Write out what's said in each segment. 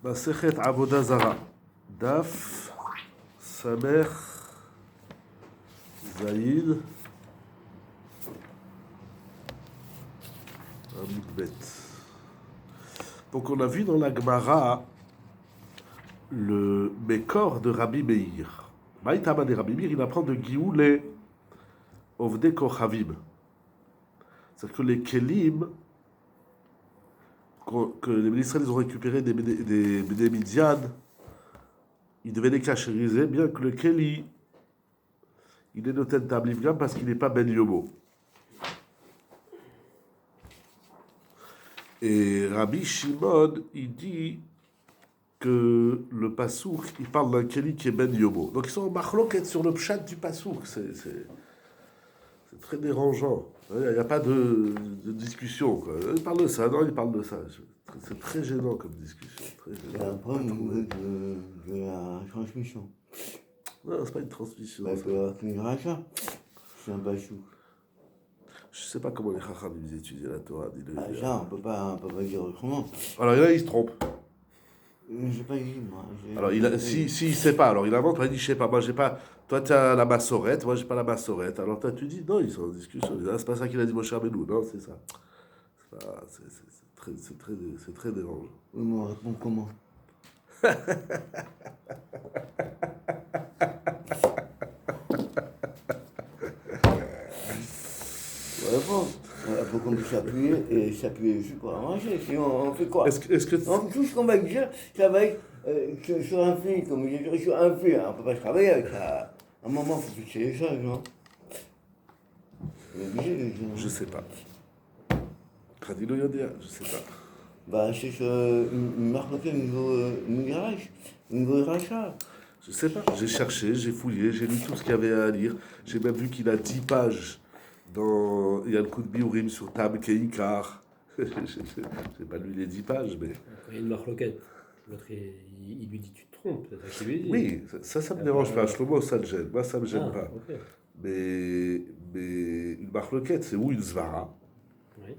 Masechet Avoda Zara, Daf, Samer, Zaïd, Amidbet. Donc on a vu dans la Gemara le Mekor de Rabbi Meir. Maïtama de Rabbi Meir, il apprend de Gioulé Ovde Kochavim. C'est-à-dire que les Kelim que les Israéliens ont récupérés des Midian, ils devaient les cachériser, bien que le Keli, il est noté Tablivgam parce qu'il n'est pas Ben Yomo. Et Rabbi Shimon, il dit que le Passouk, il parle d'un Keli qui est Ben Yomo. Donc ils sont en machloket sur le pshat du Passouk. C'est très dérangeant. Il n'y a pas de discussion, quoi. Il parle de ça, non, il parle de ça. C'est très gênant comme discussion. Il y a un problème de la transmission. Non, c'est pas une transmission. Parce que c'est un bachou. Je sais pas comment les Chacham ils étudient la Torah. Ça, on peut pas dire autrement. Alors, il y en a, il se trompe. J'ai pas dit, moi. Alors, il sait pas, alors il invente, il dit, je sais pas, moi j'ai pas. Toi, tu as la massorette, moi j'ai pas la massorette. Alors, toi, tu dis, non, ils sont en discussion. Ah, c'est pas ça qu'il a dit, Moshe Rabbeinu. Non, c'est ça. C'est très dérangeant. Oui, mais on répond comment? On répond. Il faut qu'on puisse s'appuyer dessus pour avancer. Sinon, on fait quoi? Tout ce qu'on va dire, ça va être sur un fil, comme je dirais, sur un fil. On ne peut pas se travailler avec ça. À un moment, il faut fixer les choses, non? Je sais pas. Khadilo Yodia, je sais pas. Bah, c'est une marque au niveau rachat. Je sais pas. J'ai cherché, j'ai fouillé, j'ai lu tout ce qu'il y avait à lire. J'ai même vu qu'il a 10 pages dans. Il y a le coup de Biourim sur Tab Keikar. J'ai pas lu les 10 pages, mais. Il y a une marloquette. L'autre, il lui dit tu te trompes, peut-être qu'il lui dit. Oui, ça me dérange pas. Shlomo, ça me gêne. Moi, ça me gêne pas. Okay. Mais une marloquette, c'est ou une zvara, Oui.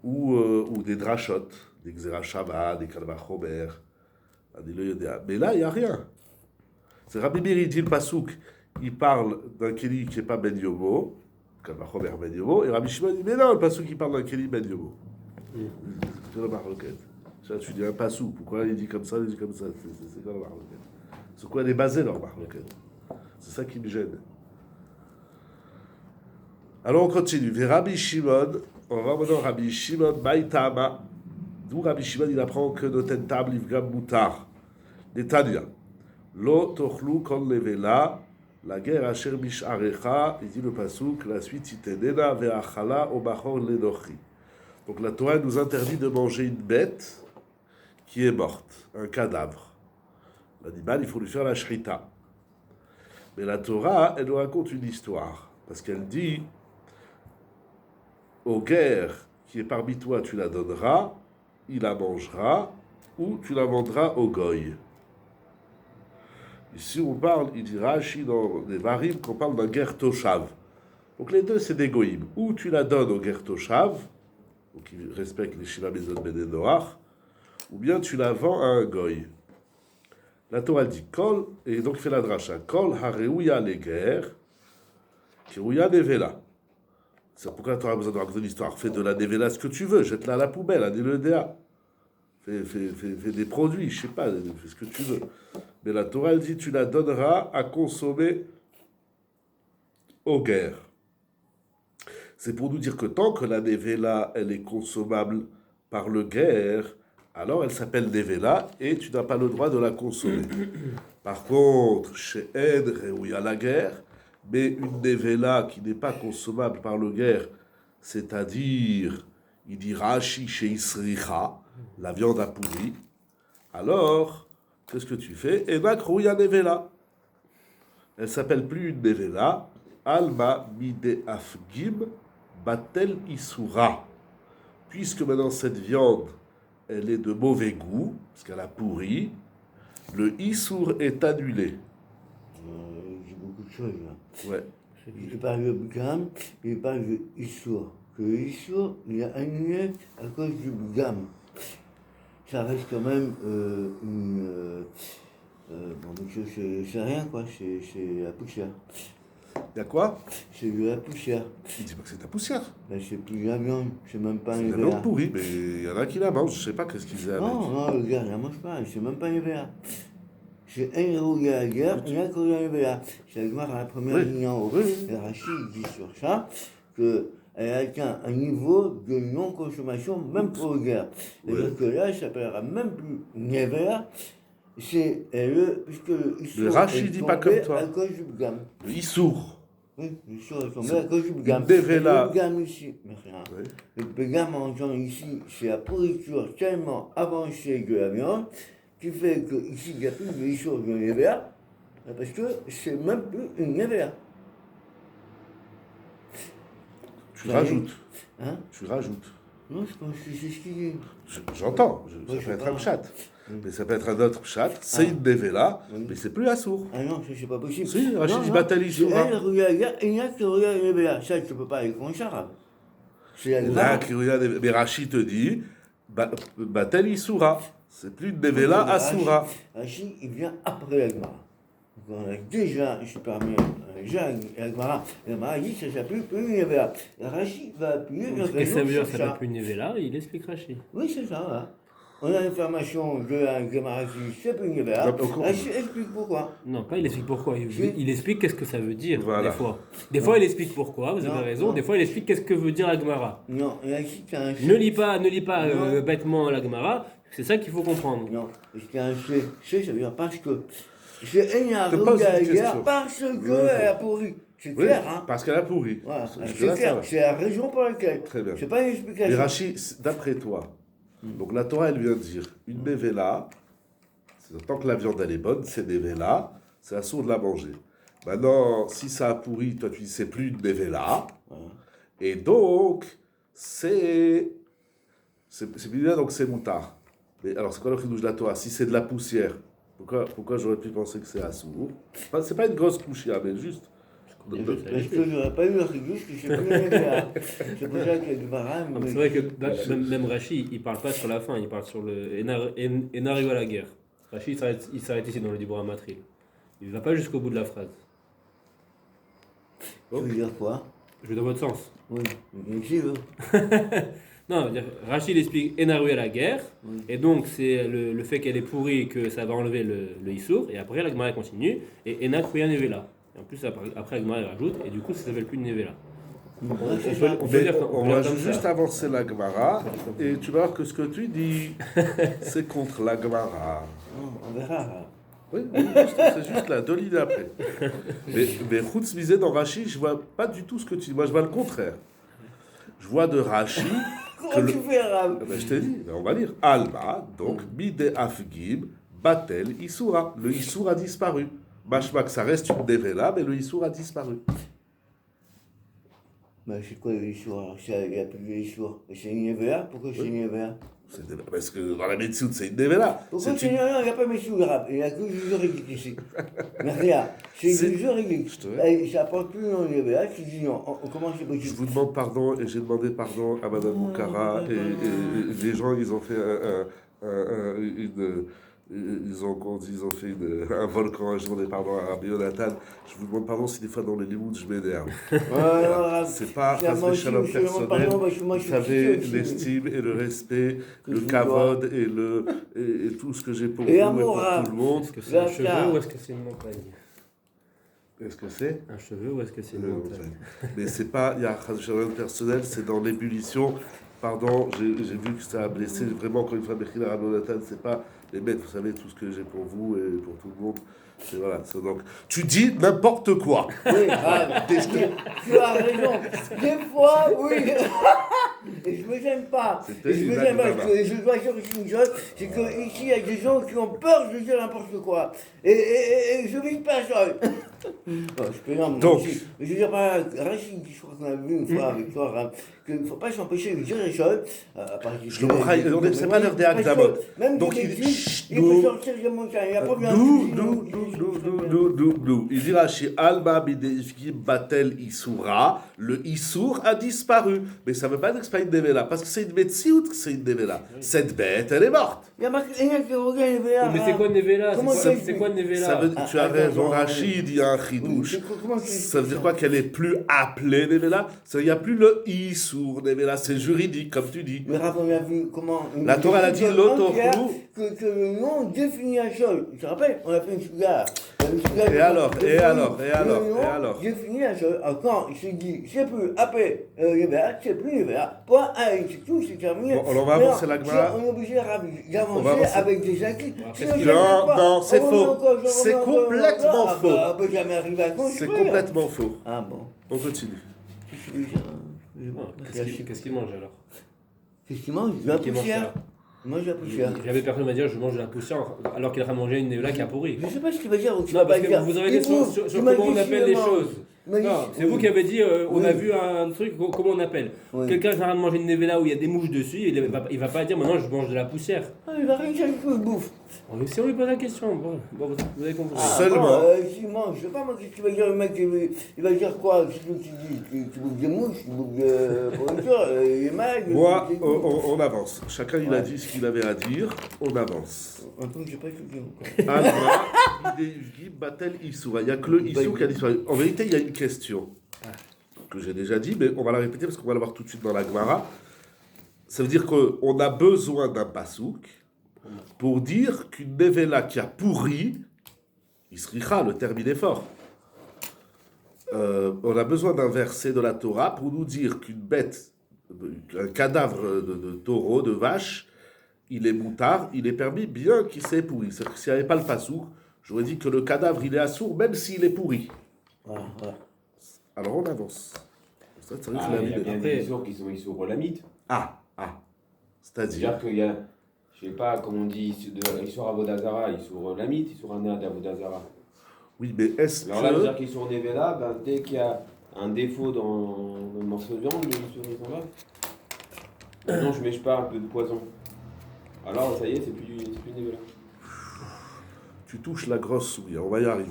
ou des drachot, des xerashava, des kalvachomer, des loyodéa. Mais là, il n'y a rien. C'est Rabbi Meir, il dit le pasouk, il parle d'un Keli qui n'est pas Ben Yomo, kalvachomer Ben Yomo, et Rabbi Shimon dit, mais non, le pasouk, il parle d'un Keli Ben Yomo. C'est la marloquette. Tu dis un pasouk, pourquoi il dit comme ça, il dit comme ça, c'est quoi la marloquette? Sur quoi elle est basée, leur marloquette? C'est ça qui me gêne. Alors on continue. Vers Rabbi Shimon, on va maintenant Rabbi Shimon, Maïtama. D'où Rabbi Shimon, il apprend que Noten Tab Livgam Moutar. Netanya. Lo Tochlu Kon Levela, la guerre Asher Misharecha, il dit le Pasuk, la suite Itenena Ve'achala Obachor Lenochi. Donc la Torah nous interdit de manger une bête qui est morte, un cadavre. L'animal, il faut lui faire la shrita. Mais la Torah, elle nous raconte une histoire. Parce qu'elle dit, au guerre qui est parmi toi, tu la donneras, il la mangera, ou tu la vendras au goy. Ici, on parle, il dit Rashi dans les Varim, qu'on parle d'un guerre toshav. Donc les deux, c'est des goïm. Ou tu la donnes au guerre toshav, qui respecte les Shiva Bezot Ben Noach, ou bien tu la vends à un goy. La Torah dit Kol, et donc il fait la dracha, Kol hareouya les guerres, kirouya nevela. C'est pourquoi la Torah a besoin de raconter une histoire. Fais de la nevela ce que tu veux, jette-la à la poubelle, à le DA. Fais des produits, je sais pas, fais ce que tu veux. Mais la Torah, elle dit, tu la donneras à consommer aux guerres. C'est pour nous dire que tant que la nevela, elle est consommable par le guerre, alors elle s'appelle nevela et tu n'as pas le droit de la consommer. Par contre, chez Edre, où il y a la guerre, mais une nevela qui n'est pas consommable par le guerre, c'est-à-dire, il dit Rashi chez Isricha, la viande a pourri, alors, qu'est-ce que tu fais? Enak rouya nevela. Elle s'appelle plus une nevela, Alma mide afgim batel isura. Puisque maintenant cette viande, elle est de mauvais goût, parce qu'elle a pourri, le issour est annulé. J'ai beaucoup de choses là. Ouais. Je parle de Bgam, je parle de Issour. Que Issour, il a annulé à cause du Bgam. ça reste quand même c'est rien, quoi, c'est la poussière. Il y a quoi? C'est de la poussière. Il dit pas que c'est de la poussière. Ben, c'est plus de la viande, c'est même pas C'est une de la viande EVA. pourrie, mais il y en a qui la mangent, je sais pas qu'est-ce qu'ils faisaient avec. Non, le gars, il la mange pas, c'est même pas une EVA. C'est un euro de la guerre, il y a que la EVA. C'est le à la première Oui. ligne en haut. Oui, oui. Et Rachid dit sur ça qu'elle atteint un niveau de non-consommation, même pour le guerre. C'est-à-dire que là, ça s'appellera même plus une EVA. C'est puisque Le Rachid dit pas comme toi. à cause du bgam. Le Issour. Oui, le Issour est tombé à cause du bgam. Devela. Le bgam ici, Oui. le bgam en temps ici, c'est la pourriture tellement avancée de la viande qui fait qu'ici, il n'y a plus de Issour de l'EVA, parce que c'est même plus une EVA. Tu rajoutes. Hein? Tu rajoutes. Non, je pense que c'est ce qu'il dit. J'entends, ça Oui, peut je être sais un pas. pshat. Mais ça peut être un autre pshat, c'est une devela, Oui. mais c'est plus Assour. Ah non, ça c'est pas possible. Si, Rachid Non, dit non, Batali c'est Soura. elle, regarde, il n'y a que regarde l'EVA. Ça, tu ne peux pas aller contre arabe. C'est la Là, Gemara. mais Rachid te dit Batali Soura. C'est plus une devela Assoura. Rachid, il vient après la Gemara. Donc on a déjà, je suis parmi déjà la Gemara. La Gemara dit que ça s'appelle plus une EVA. Rachid va appuyer Qu'est-ce que ça veut dire, ça s'appelle plus Nevela, il explique Rachid. Oui, c'est ça, là. On a l'information de la Gemara qui dit que c'est plus une EVA. Donc, Rachid explique pourquoi. Non, pas il explique pourquoi, il explique qu'est-ce que ça veut dire, Voilà. des fois. Des fois il explique pourquoi, vous Non, avez raison, non. des fois il explique qu'est-ce que veut dire la Gemara. Non, Rachid, c'est un Ne lis pas Non. bêtement la Gemara, c'est ça qu'il faut comprendre. Non, c'est un C. C, ça veut dire parce que. C'est une Te pose une guerre question. parce qu'elle a pourri. C'est Oui, clair, hein? parce qu'elle a pourri. Voilà, Jusque-là, c'est ça clair. va. C'est la raison pour laquelle. Très bien. C'est pas une Mais explication. Rachid, d'après toi, donc la Torah, elle vient de dire une nevela, tant que la viande elle est bonne, c'est nevela, c'est assourd de la manger. Maintenant, si ça a pourri, toi tu dis c'est plus une nevela, Voilà. et donc c'est bizarre, donc c'est moutard. Mais alors c'est quoi le chidouche de la Torah? Si c'est de la poussière, pourquoi j'aurais pu penser que c'est assourd? Enfin, c'est pas une grosse couchia, mais juste. Parce que j'aurais pas eu le rigouche que je sais plus la guerre. C'est pour ça que le Gemara. Non, mais c'est vrai que même Rachid, il parle pas sur la fin, il parle sur le Enariu à la guerre. Rachid, il s'arrête ici dans le Dibora Matril. Il ne va pas jusqu'au bout de la phrase. Tu veux dire quoi? Je vais dans votre sens. Oui, mais qui veut? Non, Rachid explique Enariu à la guerre, Oui. et donc c'est le fait qu'elle est pourrie que ça va enlever le Issour, et après la Gemara continue, et Ena Kruya Nevela. Et en plus, après la Gemara rajoute, et du coup ça s'appelle plus Nevela. Ouais, c'est ça. On peut Mais dire on peut va dire comme juste ça. avancer la Gemara, et tu vas voir que ce que tu dis, c'est contre la Gemara. Non, on verra. Là. Oui, c'est juste la deux lignes après. Mais Routz misait dans Rachi, je vois pas du tout ce que tu dis. Moi, je vois le contraire. Je vois de Rachi. Comment tu fais, arabe? Je t'ai dit, on va lire. Alma, donc, Mide Afgim, Batel, Issoura. Le Issour a disparu. Machma, que ça reste une Devela, mais le Issour a disparu. Mais c'est quoi l'histoire? Il n'y a plus d'histoire. C'est une EVA? Pourquoi c'est une EVA? Parce que dans la médecine, c'est une Devela. Pourquoi C'est c'est une... une... Non, il n'y a pas Messiou arabe. Il n'y a que du juridique ici. Mais regarde, c'est du juridique. Je te- Et ça porte plus dans l'EVA. Tu dis non, comment c'est Je possible? vous demande pardon, et j'ai demandé pardon à Madame Boukara, et les gens, ils ont fait ils ont fait un volcan, je demandais pardon à Rabbi Yonatan. Je vous demande pardon si des fois dans les limoutes je m'énerve. Voilà. C'est pas C'est à moi un aussi, shalom je demande personnel. pardon, parce que moi, je Vous suis savez, petit aussi. l'estime et le respect, Que le je kavod et tout ce que j'ai pour Et vous et amour, pour tout le monde. Est-ce que c'est un Là, cheveu là. ou est-ce que c'est une montagne? Est-ce que c'est Un cheveu ou est-ce que c'est une montagne? Mais c'est pas, il y a un shalom personnel, c'est dans l'ébullition. Pardon, j'ai vu que ça a blessé vraiment encore une fois Bechila Rabbi Yonatan, c'est pas les bêtes, vous savez tout ce que j'ai pour vous et pour tout le monde. C'est voilà, c'est donc tu dis n'importe quoi. Oui, tu as raison. Des fois, oui. Et je me gêne pas. C'était Et je me une gêne pas blague, parce que je dois dire une chose, c'est qu'ici, il y a des gens qui ont peur de dire n'importe quoi. Et je vis personne. Bon, je peux non, Donc. aussi. Mais je veux dire, par Rachid, je crois qu'on a vu une fois avec toi, Ram, qu'il ne faut pas s'empêcher de dire les choses. C'est pas l'heure des Hakdamot. Même Donc, des il- bêtises, Il peut sortir de mon il n'y a pas besoin d'où. Il dira chez Alma Bidevki Batel Issoura, le Issour a disparu. Mais ça ne veut pas dire que ce n'est pas une Nevela, parce que c'est une Metsiout que c'est une Nevela. Cette bête, elle est morte. Il y a marqué Nevela. Mais c'est quoi Nevela? C'est quoi Nevela? Tu as raison, Rachid, il y a un chidouche. Ça veut dire quoi? Qu'elle n'est plus appelée Nevela? Il n'y a plus le Issour Nevela, c'est juridique, comme tu dis. Mais rappelez, on a vu comment. La Torah a dit l'autorou. Que le nom définit un chose. Tu te rappelles? On a fait une cigarre. Et alors Définit un chose. Quand il se dit, c'est plus après Nevela, c'est plus Nevela. Point, c'est tout, c'est terminé. Bon, on va avancer la Gemara. On est obligé d'avancer avec des acquis. Non, c'est faux. C'est complètement faux. On peut jamais arriver à construire. C'est complètement faux. Ah bon. On continue. Qu'est-ce qu'il mange alors? Qu'est-ce qu'il mange? De la poussière. Moi, j'ai la poussière. J'avais personne m'a dit je mange de la poussière alors qu'il a manger une nevela qui a pourri. Je ne sais pas ce qu'il va dire. Non, parce que vous avez des sur comment on appelle les choses. Non, c'est vous qui avez dit on a vu un truc, comment on appelle. Quelqu'un qui a mangé une nevela où il y a des mouches dessus, il va pas dire maintenant je mange de la poussière. Il va rien chercher que je bouffe. Si on lui pose la question, bon, vous avez compris. Seulement. S'il mange, je sais pas moi, qu'est-ce qu'il va dire le mec, il va dire quoi? Si tu dis, tu bouffes des mouches, tu bouffes de pourriture, il est mal. Moi, on avance. Chacun, il a dit ce qu'il avait à dire. On avance. Attends, j'ai pas écouté encore. Alma, Idéugi, Batel, Issoura. Il n'y a que le Issou qui a disparu. En vérité, il y a une question que j'ai déjà dit, mais on va la répéter parce qu'on va la voir tout de suite dans la Gemara. Ça veut dire qu'on a besoin d'un pasouk pour dire qu'une nevela qui a pourri, Isricha, le terme il est fort. On a besoin d'un verset de la Torah pour nous dire qu'une bête, un cadavre de taureau, de vache, il est moutard, il est permis bien qu'il s'est pourri. C'est-à-dire que s'il n'y avait pas le pasouk, j'aurais dit que le cadavre il est assourd même s'il est pourri. Alors on avance. Ça, il y a bien des issours qui sont issours rolamites. C'est-à-dire qu'il y a, je sais pas comment on dit, issour avodazara, issour lamite, issour anad avodazara. Oui, mais est-ce alors là, dire qu'issour nevela, dès qu'il y a un défaut dans le morceau de viande, l'issour il s'en va. Non, je mèche pas un peu de poison. Alors ça y est, c'est plus nevela. Tu touches la grosse souris, on va y arriver.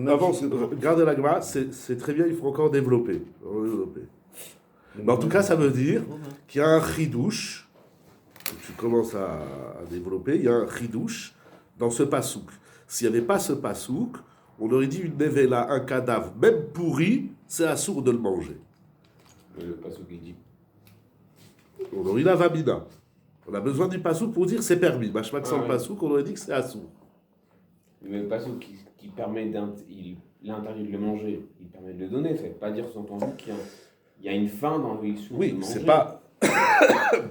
Avance, gardez la Gemara, c'est très bien, il faut encore développer. Mais en tout cas, ça veut dire qu'il y a un chidouche, tu commences à développer, il y a un chidouche dans ce pasouk. S'il n'y avait pas ce pasouk, on aurait dit une nevela, un cadavre, même pourri, c'est assourd de le manger. Mais le pasouk, il dit. On aurait eu la vamina. On a besoin du pasouk pour dire c'est permis. Machma que sans le pasouk, on aurait dit que c'est assourd. Mais le pasouk qui permet il interdit de le manger, il permet de le donner, ça ne veut pas dire sous-entendu qu'il y a une fin dans le issour. Oui, c'est pas.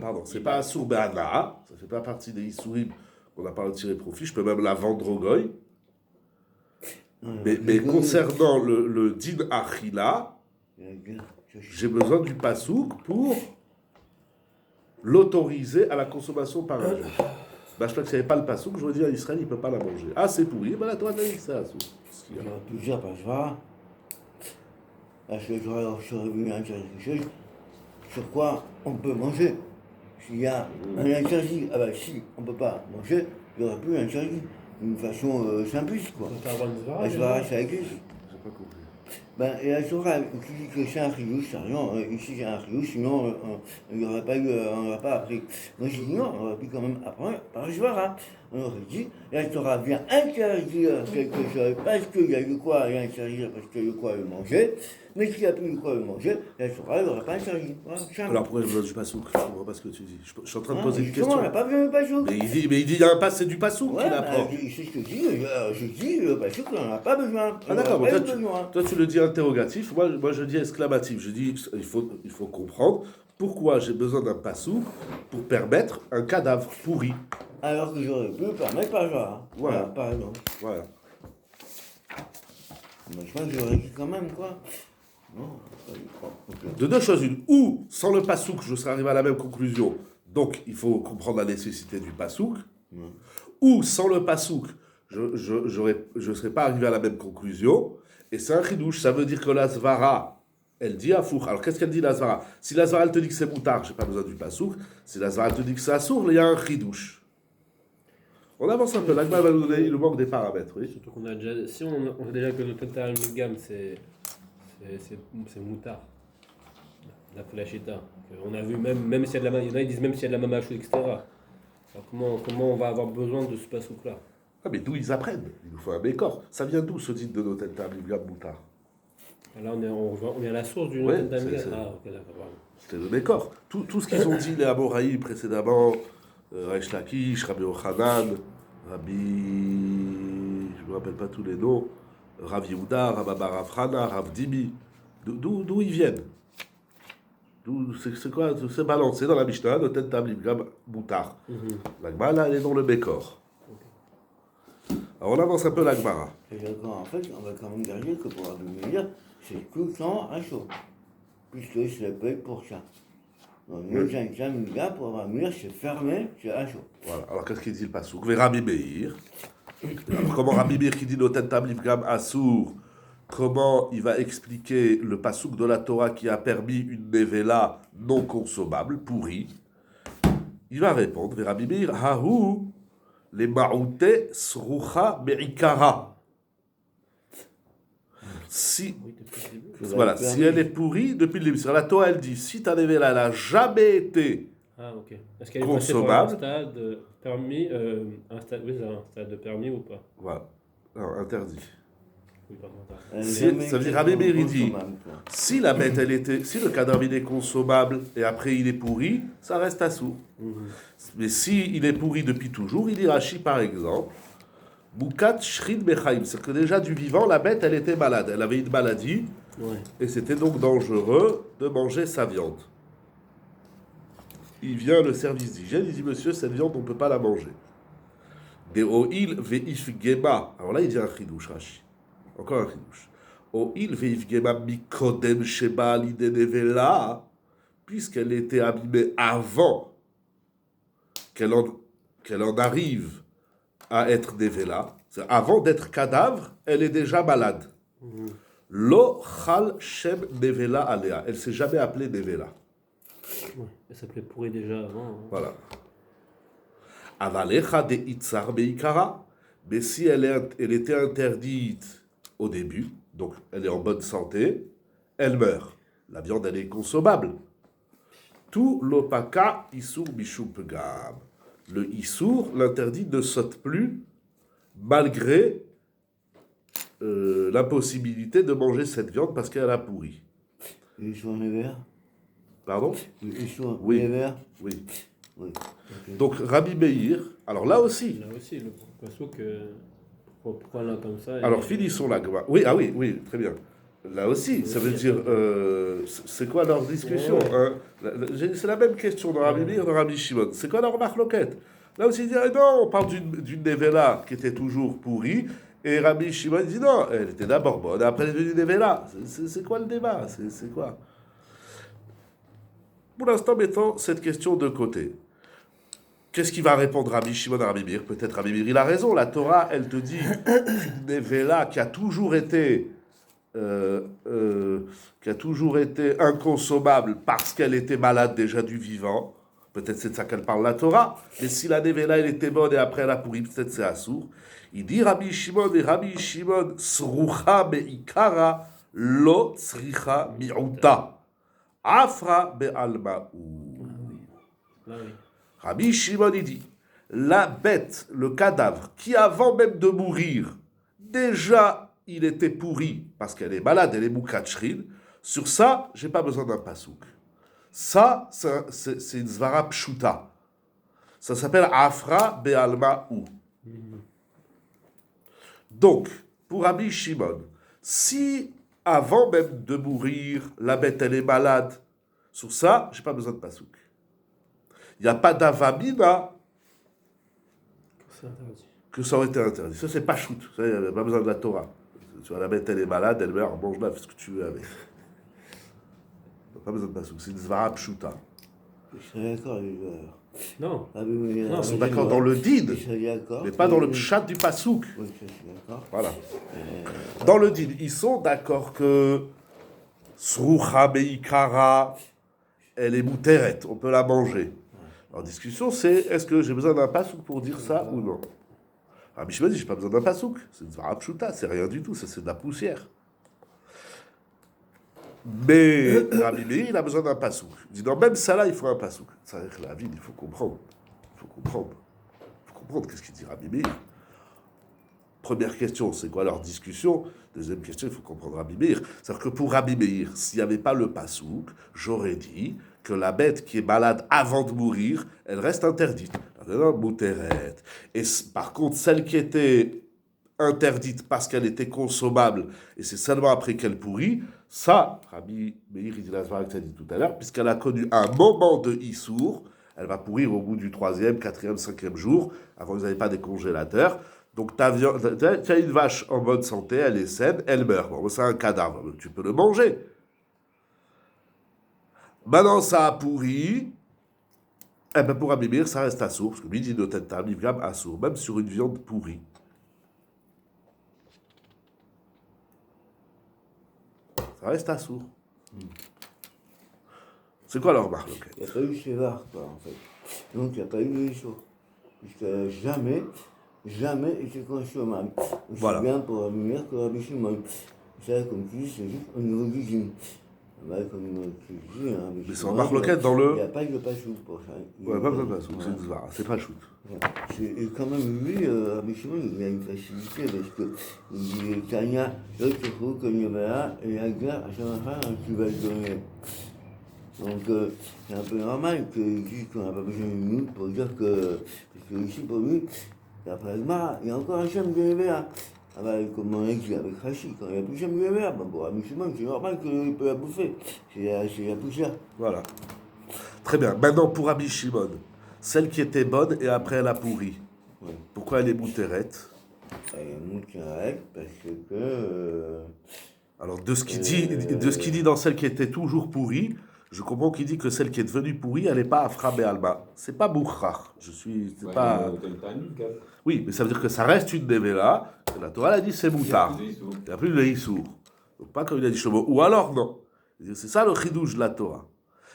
Pardon, c'est pas assour be'ana, ça fait pas partie des issourim qu'on n'a pas retiré profit, je peux même la vendre au goy. Mais concernant le din achila, j'ai besoin du pasouk pour l'autoriser à la consommation par un jour. Je crois que s'il n'y avait pas le pasouk, je veux dire à Israël, il ne peut pas la manger. Ah, c'est pourri, ben la Torah dit que c'est assour. Il y a plusieurs pages. Parce que je suis revenu à quelque chose sur quoi on peut manger. S'il y a un interdit, si on ne peut pas manger, il n'y aura plus d'interdit. D'une façon simpliste, quoi. La Torah, c'est avec lui. J'ai pas compris. Et la Torah qui dit que c'est un chidouche, c'est rien. Ici, c'est un chidouche, sinon on n'aurait pas appris. Moi, je dis non, on aurait pu quand même apprendre par le Zohar. On aurait dit, la Torah vient interdire quelque chose parce qu'il y a eu quoi et interdire parce qu'il y a eu quoi le manger. Mais s'il n'y a plus eu quoi le manger, la Torah n'aurait pas interdit. Voilà, alors pourquoi je veux du pasouk? Je ne comprends pas ce que tu dis. Je suis en train de poser une question. On n'a pas besoin de pasouk. Mais il dit, il y a un pas, c'est du pasouk qu'il apprend. C'est ce que je dis. Je dis, le pasouk, on n'en a pas besoin. Ah d'accord, toi tu le dis interrogatif, moi je dis exclamatif. Je dis il faut comprendre pourquoi j'ai besoin d'un pasouk pour permettre un cadavre pourri. Alors que j'aurais pu permettre par Zohar. Voilà. Par exemple. Voilà. Mais je pense que j'aurais dit quand même, quoi. Non, de deux choses une. Ou, sans le pasouk, je serais arrivé à la même conclusion. Donc, il faut comprendre la nécessité du pasouk. Ou, sans le pasouk, je ne serais pas arrivé à la même conclusion. Et c'est un chidouche. Ça veut dire que la svara, elle dit à four. Alors, qu'est-ce qu'elle dit, la svara? Si la svara, elle te dit que c'est moutard, je n'ai pas besoin du pasouk. Si la svara, elle te dit que c'est assour, il y a un chidouche. On avance un peu. L'Agma va nous donner le manque des paramètres, oui. Surtout qu'on a déjà, si on sait déjà que le total al-Milgam c'est moutard, d'après la Chita. On a vu même s'il y a de la, il y en a qui disent même s'il y a de la mamachou, etc. Alors comment on va avoir besoin de ce pasouk-là? Ah, mais d'où ils apprennent? Il nous faut un bécor. Ça vient d'où ce titre de Noten Tamim Moutard? Là, on est à la source du Ouais, Noten Tamim. c'est- Ah, ok, d'accord. Pardon. C'était le bécor. Tout ce qu'ils ont dit, les Amoraïs précédemment, Reish Lakish, Rabbi Ochanan, Rabbi. Je ne me rappelle pas tous les noms, Rav Yehuda, Rav Bar Afrana, Rav Dimi. D'où ils viennent? C'est quoi? C'est balancé dans la Mishnah, Noten Tamim Moutard. La Gemara, elle est dans le bécor. Alors on avance un peu la Gemara. Et d'accord, en fait, on va quand même garder que pour Abimir, c'est tout le temps à chaud. Puisque je le paye pour ça. Donc, nous, j'ai un gars pour Abimir, c'est fermé, c'est à chaud. Voilà. Alors qu'est-ce qu'il dit le Passouk? Rabbi Meir. Alors, comment Rabbi Meir qui dit Noten Tamim Gam Assour, comment il va expliquer le Passouk de la Torah qui a permis une nevela non consommable, pourrie? Il va répondre, Rabbi Meir, Hahu, les Ma'outé Srucha Me'ikara. Si, voilà, si elle est pourrie depuis le début, sur la Torah elle dit, si ta nevela elle n'a jamais été Ah, ok. Est-ce qu'elle est passée par consommable, un stade permis, un stade de permis ou pas? voilà, non, interdit. Oui, pardon. Ça veut dire Rabbi Meir, il dit, si la bête, si le cadavre il est consommable et après il est pourri, ça reste assourd. Mais si il est pourri depuis toujours, il dit Rashi par exemple, Boukat Shrin Bechaim, c'est que déjà du vivant, la bête elle était malade, elle avait une maladie Ouais. et c'était donc dangereux de manger sa viande. Il vient le service d'hygiène, il dit monsieur, cette viande on ne peut pas la manger. De Oil Veif Gema, alors là il dit un chidouche Rashi. Encore un chidouche. Oil veif gema mikodem sheba l'idénévela, puisqu'elle était abîmée avant qu'elle en arrive à être nevela, avant d'être cadavre, elle est déjà malade. Lo chal shem nevela alea, elle s'est jamais appelée nevela. Ouais. Elle s'appelait pourri déjà avant. Hein. Voilà. Avalecha de itzar beikara, mais si elle était interdite au début, donc elle est en bonne santé, elle meurt. La viande, elle est consommable. Tout l'opaka issour bishum pegam. Le issour, l'interdit, ne saute plus malgré l'impossibilité de manger cette viande parce qu'elle a pourri. Ils sont nevers. Pardon? Ils sont Oui. nevers. Oui. Oui. Okay. Donc Rabbi Meir, alors là aussi. Là aussi, le Passouk, pourquoi là comme ça? Alors finissons la Gemara. Oui, oui, très bien. Là aussi, ça veut dire, c'est quoi leur discussion hein? C'est la même question de Rabbi Meir et de Rabbi Shimon. C'est quoi leur marloquette? Là aussi, ils disent, non, on parle d'une nevela qui était toujours pourrie, et Rabbi Shimon dit, non, elle était d'abord bonne, après elle est devenue nevela. C'est quoi le débat? C'est quoi? Pour l'instant, mettons cette question de côté. Qu'est-ce qui va répondre Rabbi Shimon à Rabbi Meir? Peut-être Rabbi Meir, il a raison. La Torah, elle te dit une nevela qui a toujours été inconsommable parce qu'elle était malade déjà du vivant. Peut-être c'est de ça qu'elle parle la Torah. Mais si la nevela, elle était bonne et après elle a pourri, peut-être c'est assour. Il dit Rabbi Shimon et Rabbi Shimon srucha be'ikara lo tzricha mi'uta afra be'alma'u. Là, oui. Rabbi Shimon il dit, la bête, le cadavre, qui avant même de mourir, déjà il était pourri parce qu'elle est malade, elle est moukachrin, sur ça, j'ai pas besoin d'un pasouk. Ça, c'est une zvara pshuta. Ça s'appelle Afra Be'alma'u. Donc, pour Rabbi Shimon, si avant même de mourir, la bête elle est malade, sur ça, j'ai pas besoin de pasouk. Il n'y a pas d'avamina C'est interdit. que ça aurait été interdit. Ça, c'est pas shoot. Ça, il n'y a pas besoin de la Torah. Tu vois, la bête, elle est malade, elle meurt, mange-la, fais ce que tu veux avec. Pas besoin de pasouk. C'est une zvara pshuta. Je serais d'accord avec Non. Non, ils sont d'accord dans le did, mais pas dans le pshat du pasouk. Oui, je suis d'accord. Voilà. Dans le did, ils sont d'accord que srucha beikara, elle est mouteret, on peut la manger. En discussion, c'est est-ce que j'ai besoin d'un pasouk pour dire ça ou non? Rabbi Shimon dit, j'ai pas besoin d'un pasouk. C'est une zvara pshuta, c'est rien du tout, ça c'est de la poussière. Mais Rabbi Meir, il a besoin d'un pasouk. Il dit, non, même ça là, il faut un pasouk. Ça veut dire que la ville, il faut comprendre. Il faut comprendre qu'est-ce qu'il dit Rabbi Meir. Première question, c'est quoi leur discussion? Deuxième question, il faut comprendre Rabbi Meir. C'est-à-dire que pour Rabbi Meir, s'il n'y avait pas le pasouk, j'aurais dit que la bête qui est malade avant de mourir, elle reste interdite. Et par contre, celle qui était interdite parce qu'elle était consommable, et c'est seulement après qu'elle pourrit, ça, Rabbi Meir, il dit la svara que tu as dit tout à l'heure, puisqu'elle a connu un moment de Issour, elle va pourrir au bout du 3e, 4e, 5e jour, avant que vous n'avez pas des congélateurs. Donc, tu as une vache en bonne santé, elle est saine, elle meurt. Bon, c'est un cadavre, tu peux le manger. Maintenant, ça a pourri. Eh bien, pour Rabbi Meir, ça reste assourd, parce que lui dit noten tamim gam assourd, même sur une viande pourrie. Ça reste assourd. C'est quoi leur marque? Il n'y a pas eu Shevar, quoi, en fait. Donc, il n'y a pas eu le Issour. Puisque jamais été consommable. Voilà. C'est bien pour Rabbi Meir que Rabbi Shimon. Ça, comme tu dis, c'est juste au niveau du gym. Comme tu dis, hein, mais c'est en marloquette dans le. Il n'y a pas de pasouk pour ça. Ouais, pas besoin de pasouk, c'est une zvara, c'est pas shoot. Et quand même, lui, Rabbi Shimon, il a une facilité parce que il dit Tanya, l'autre trouve que Yomera et la guerre à son enfant, tu vas le donner. Donc, c'est un peu normal qu'il dise qu'on n'a pas besoin de nous pour dire que. Parce que ici, pour lui, d'après Agmara, il y a encore un chème de Yomera. Ah bah, comme on a dit avec Rachi, quand il n'y a plus jamais de mer, bon, pour un musulman, c'est normal qu'il peut la bouffer. C'est la poussière. Voilà. Très bien. Maintenant, pour Rabbi Shimon, celle qui était bonne et après elle a pourri. Ouais. Pourquoi elle est moutérette? Elle est moutérette parce que. Alors, de ce qu'il dit dans celle qui était toujours pourrie, je comprends qu'il dit que celle qui est devenue pourrie, elle n'est pas Afra Be'alma. C'est pas Bouchach. C'est pas. Oui, mais ça veut dire que ça reste une Nevela. La Torah l'a dit, c'est moutard. Il n'y a plus de Issour. Donc, pas comme il a dit Shlomo. Ou alors, non. C'est ça le chidouche de la Torah.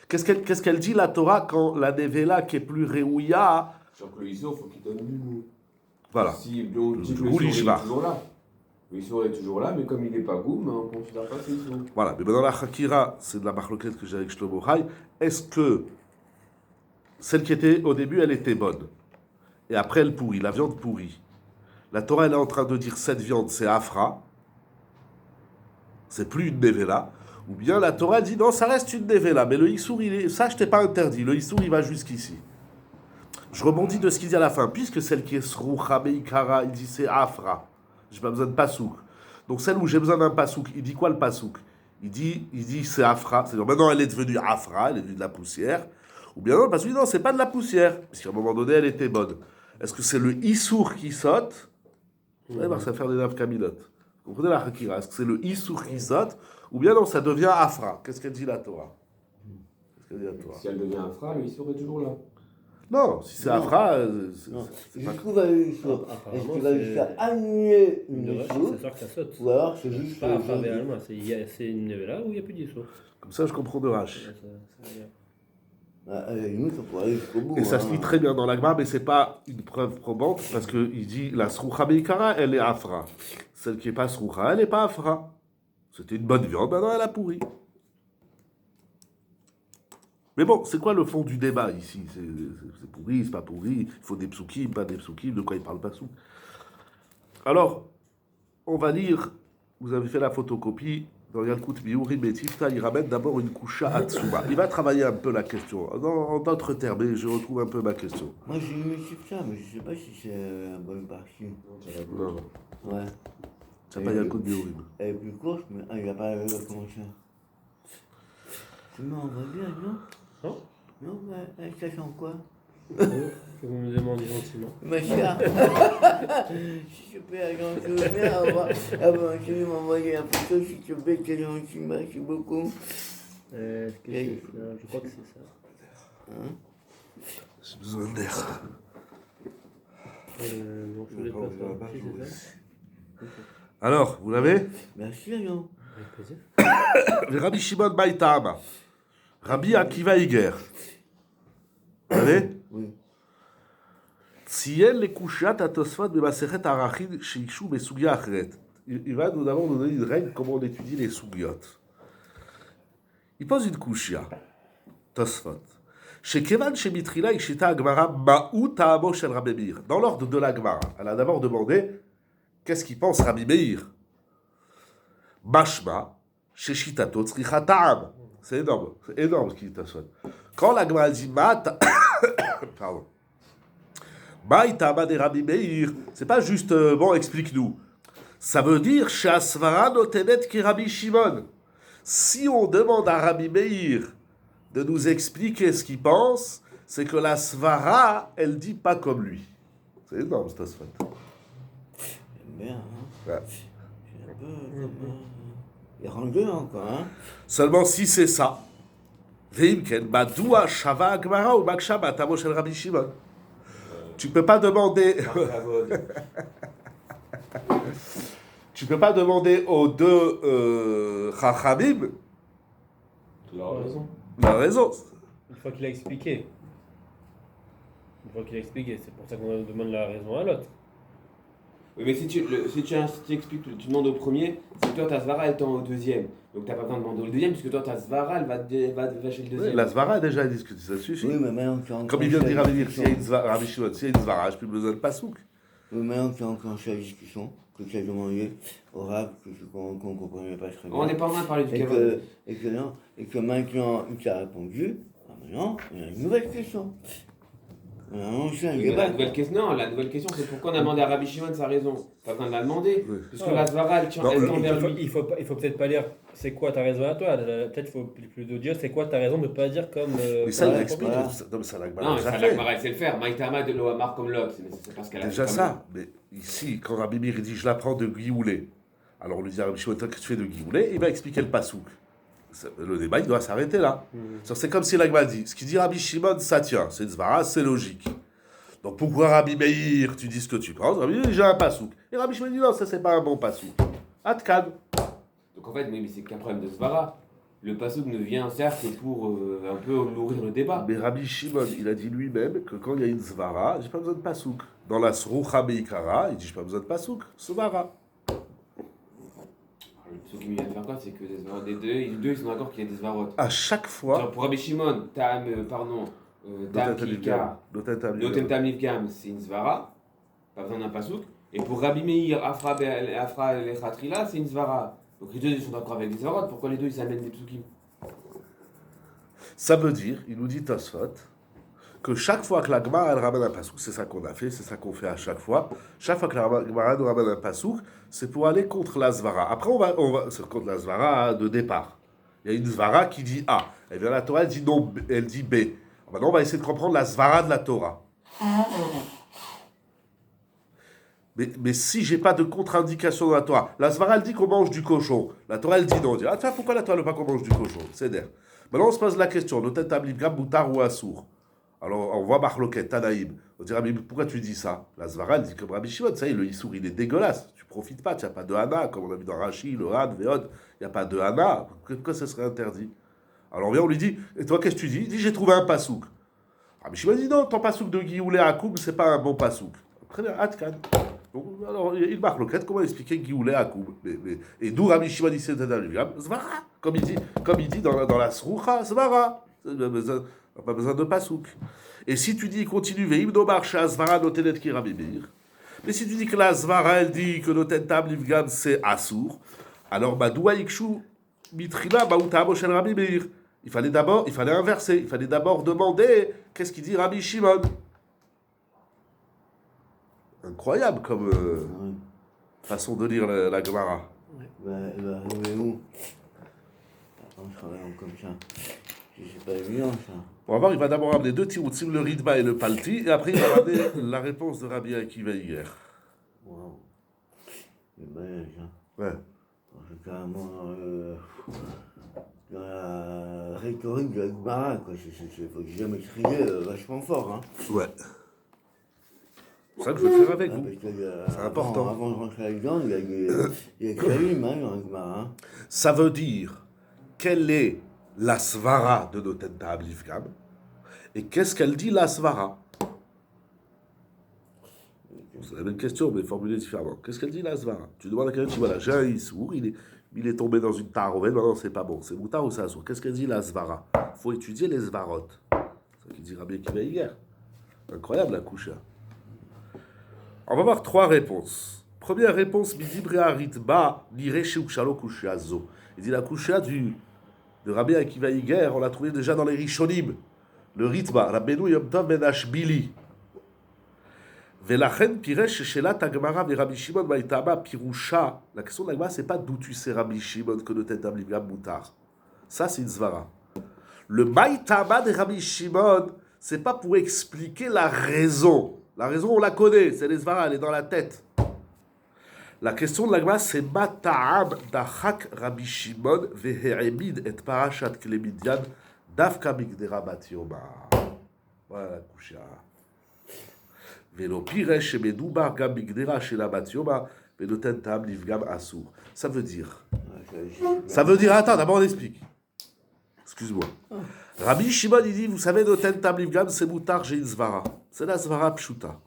Qu'est-ce qu'elle dit, la Torah, quand la Nevela qui est plus Réouya. Sur que le Issour, il faut qu'il donne du goût. Voilà. Si le Issour est toujours là. Le Issour est toujours là, mais comme il n'est pas goût, on ne considère pas que c'est Issour. Voilà. Mais dans la Chakira, c'est de la marloquette que j'ai avec Shlomo Hay. Est-ce que celle qui était au début, elle était bonne? Et après, elle pourrit, la viande pourrit. La Torah, elle est en train de dire cette viande, c'est Afra. C'est plus une Nevela. Ou bien la Torah dit non, ça reste une Nevela. Mais le Issour, ça, je t'ai pas interdit. Le Issour, il va jusqu'ici. Je rebondis de ce qu'il dit à la fin. Puisque celle qui est Sroucha Beikara, il dit c'est Afra. J'ai pas besoin de Pasouk. Donc celle où j'ai besoin d'un Pasouk, il dit quoi le Pasouk? Il dit c'est Afra. C'est-à-dire maintenant, elle est devenue Afra, elle est devenue de la poussière. Ou bien non, le Pasouk dit non, c'est pas de la poussière. Puisqu'à un moment donné, elle était bonne. Est-ce que c'est le Issour qui saute? Ouais, ça va faire des naves camilotes. Vous comprenez la Hakira? Est-ce que c'est le Issour qui saute? Ou bien non, ça devient Afra? Qu'est-ce qu'elle dit la Torah? Si elle devient Afra, le Issour est toujours là. Non, si c'est Afra, c'est pas jusqu'où va le Issour? Est-ce qu'il va jusqu'à annuler une Issour? C'est sûr que ça saute. Ou alors c'est juste. Pas Afra Be'alma, c'est une Nevela où il n'y a plus d'Issour. Comme ça, je comprends de Rash. Nous, ça pourrait aller jusqu'au bout. Et ça se lit très bien dans l'Agma, mais c'est pas une preuve probante, parce qu'il dit la Sroucha Beikara, elle est Afra. Celle qui n'est pas Sroucha, elle n'est pas Afra. C'était une bonne viande, maintenant elle a pourri. Mais bon, c'est quoi le fond du débat ici? C'est pourri, c'est pas pourri, il faut des psukim, pas des psukim, de quoi il parle pas sous. Alors, on va lire, vous avez fait la photocopie, dans Yalkut Biurim et Tifta, il ramène d'abord une coucha Hatsuma. Il va travailler un peu la question. En d'autres termes, je retrouve un peu ma question. Moi j'ai eu Tifta, mais je ne sais pas si c'est la bonne partie. Non. Ouais. C'est pas Yalkut Biurim. Elle est plus courte, mais il n'y a pas comment ça. Tu m'envoies bien, non? Non. Non, ça sent quoi? Que vous me demandez gentiment. Ma chère, si je peux aller en souvenir, avant de m'envoyer la photo, si tu peux, t'es gentil, merci beaucoup. Je crois que c'est ça. Hein? J'ai besoin d'air. Non, je voulais pas ça. Si, c'est ça. Alors, vous l'avez? Merci, Arion. Avec plaisir. Rabbi Shimon Baïtama. Rabbi Akiva Iger. Vous l'avez? Oui. ציין לקושיית התוספות במסכת ערכין שהיקשו בסוגיה אחרת. Il va nous d'abord nous donner une règle comment on étudie les sougiotes. Il pose une kushia, Tosfot. Chez Kevan chez Mitrila, Ishita Agmara, Ma'u Ta'amo shel Rabbi Meir. Dans l'ordre de la Gemara, elle a d'abord demandé qu'est-ce qu'il pense Rabbi Meir. Mashma, chez Shitato Tzricha Ta'am. C'est énorme ce qu'il Tosfot. Quand la Gemara dit Ma'ata, pardon. Ma'itama de Rabbi Meir, c'est pas juste bon, explique-nous. Ça veut dire chez Asvara notenet ki Rabbi Shimon. Si on demande à Rabbi Meir de nous expliquer ce qu'il pense, c'est que la Svara, elle dit pas comme lui. C'est énorme, cette Asfat. J'aime bien, hein. Ouais. C'est un peu comme... Il rentre dedans, quoi, hein. Seulement si c'est ça. Veimken, Badoua, Shava, Agmara ou Makshaba, Tamo shel Rabbi Shimon. Tu peux pas demander. Tu peux pas demander aux deux Chachamim La raison. la raison. Une fois qu'il a expliqué. C'est pour ça qu'on demande la raison à l'autre. Oui, mais si tu expliques, tu demandes au premier, c'est que toi ta Svara elle tend au deuxième. Donc t'as pas besoin de demander au deuxième, puisque toi ta Svara elle va chez le deuxième. Oui, la Svara a déjà discuté, ça suffit. Oui, mais maintenant tu Comme il vient de dire Rabbi Meir, s'il y a une Svara, Rabbi Shimon, s'il y a une Svara, j'ai plus besoin de Pasouk. Oui, maintenant tu as enclenché la discussion, que tu as demandé au Rav, qu'on ne comprenait pas très bien. On n'est pas en train de parler du Kavod. Et que maintenant il t'a répondu, maintenant il y a une nouvelle question. Maintenant c'est un Oui, mais débat. la nouvelle question c'est pourquoi on a demandé à Rabbi Shimon sa raison. Pas besoin de la demander. Oui. Puisque la Svara elle tend vers lui. Il faut peut-être pas lire c'est quoi ta raison à toi. Peut-être faut plutôt dire c'est quoi ta raison de pas dire comme. Mais ça, il ouais, explique. voilà. Non, mais ça, la Non, Gemara mais déjà ça, fait. la Gemara, elle sait le faire. Maïtama de Lohamar comme l'autre. C'est parce qu'elle a Déjà fait ça. Mais ici, quand Rabbi Meir dit je l'apprends de Guioulé, alors on lui dit à Rabbi Shimon, toi, qu'est-ce que tu fais de Guioulé? Il va expliquer le Pasouk. Le débat, il doit s'arrêter là. C'est comme si la Gemara dit ce qu'il dit Rabbi Shimon, ça tient. C'est Zvara, c'est logique. Donc pourquoi Rabbi Meir, tu dis ce que tu penses? Rabbi Meir, j'ai un Pasouk. Et Rabbi Shimon dit non, ça c'est pas un bon Pasouk. Atkan. Donc en fait, mais c'est qu'un problème de Svara. Le Passouk ne vient certes que pour un peu nourrir le débat. Mais Rabbi Shimon, il a dit lui-même que quand il y a une Zvara, j'ai pas besoin de Pasouk. Dans la Srucha Beikara, il dit j'ai pas besoin de Pasouk. Svara. Ce qui vient de faire quoi, c'est que les deux ils sont d'accord qu'il y a des Svarot. À chaque fois. Genre pour Rabbi Shimon, Tam Kika, Noten Tam Livgam, c'est une Svara, pas besoin d'un Passouk. Et pour Rabbi Meir, Afra Lechatrila, c'est une Svara. Donc les deux ils sont d'accord avec des Svarot, pourquoi les deux ils amènent des Psukim? Ça veut dire, il nous dit Tosfot, que chaque fois que la Gemara elle ramène un Pasouk, c'est ça qu'on a fait, c'est ça qu'on fait à chaque fois que la Gemara nous ramène un Pasouk, c'est pour aller contre la Zvara. Après, on va c'est contre la Zvara de départ. Il y a une Zvara qui dit A. Et bien la Torah, elle dit non, elle dit B. Maintenant, on va essayer de comprendre la Zvara de la Torah. Mais si j'ai pas de contre-indication dans la Torah, la Svara elle dit qu'on mange du cochon. La Torah elle dit non. On dit, ah tiens, pourquoi la Torah ne veut pas qu'on mange du cochon? C'est d'air. Maintenant on se pose la question, Noten Tam Livgam, Boutar ou Assour. Alors on voit Marloket, Tanaïm. On dira, mais pourquoi tu dis ça? La Svara elle dit comme Rabbi Shimon, ça y est, le Issour il est dégueulasse. Tu profites pas, tu n'as pas de Hana, comme on a vu dans Rashi, le Had, Veod, il n'y a pas de Hana. Pourquoi ce serait interdit? Alors on vient, on lui dit, et toi qu'est-ce que tu dis? Il dit, j'ai trouvé un pasouk. Rabbi Shimon dit, non, ton pasouk de Gioulé à Koum, c'est pas un bon pasouk. Très bien, Atkan. Alors, il marque le comment expliquer Gioulé à Koum. Et d'où Rabbi Shimon dit, c'est Zvara. Comme il dit dans la Sroucha, Zvara. Pas besoin de pasouk. Et si tu dis, continue, Veim no marcha, Zvara notenet ki Rabbi Meir. Mais si tu dis que la Zvara, elle dit que Noten Tam Livgam, c'est Assour, alors, Badoua Ikshu, Mitrila, Baouta Moshel Rabbi Meir. Il fallait inverser. Il fallait d'abord demander qu'est-ce qu'il dit Rabbi Shimon. Incroyable comme façon de lire la Gemara. Elle va arriver où? En travaillant comme ça. C'est pas évident ça. On va voir, il va d'abord amener deux tiroutzim, le Ridba et le Palti, et après il va ramener la réponse de Rabbi Akiva hier. Waouh. C'est bien ça. Ouais. Parce que carrément, dans la rhétorique de la Gemara, quoi. Il faut déjà maîtriser vachement fort. Hein. Ouais. C'est ça que je veux faire avec vous. C'est important. Avant de rentrer là-dedans, il y a Kalim dans la Gemara. Hein. Ça veut dire quelle est la svara de Noten Tam Livgam et qu'est-ce qu'elle dit la svara. c'est la même question, mais formulée différemment. Qu'est-ce qu'elle dit la svara? Tu demandes à quelqu'un, tu dis voilà, j'ai un issour, il est tombé dans une tarouvelle, non, c'est pas bon, c'est moutar ou c'est assour. Qu'est-ce qu'elle dit la svara? Il faut étudier les svarot. C'est ça qui dira bien qu'il va y guerre. Incroyable la coucha. On va voir 3 réponses. Première réponse, Midibrea Ritba, Lireshi Ukshalo Kushazo. Il dit la coucha de Rabbi Akiva Iger, on l'a trouvé déjà dans les Rishonim. Le Ritba, Rabbeinu Yom Tov Ben Ashbili. Velachen Piresh Shelat Agmara ve Rabbi Shimon Baitama Pirusha. La question de l'Agmara, c'est pas d'où tu sais Rabbi Shimon que le Tetam Livgam Moutar. Ça, c'est une zvara. Le Baitama de Rabbi Shimon, c'est pas pour expliquer la raison. La raison, on la connaît, c'est les zvara, elle est dans la tête. La question de l'Agma, c'est Mata'am dachak Rabbi Shimon vehe'emid et parashat Klemidian dafka migdera bat yoma. Voilà la coucha. Velo piresh shemedubar gam migdera shela bat yoma venoten ta'am livgam asur. Ça veut dire. Attends, d'abord on explique. Excuse-moi. Rabbi Shimon, il dit, vous savez, noten ta'am livgam, c'est moutar, j'ai une zvara. C'est la zvara pshuta.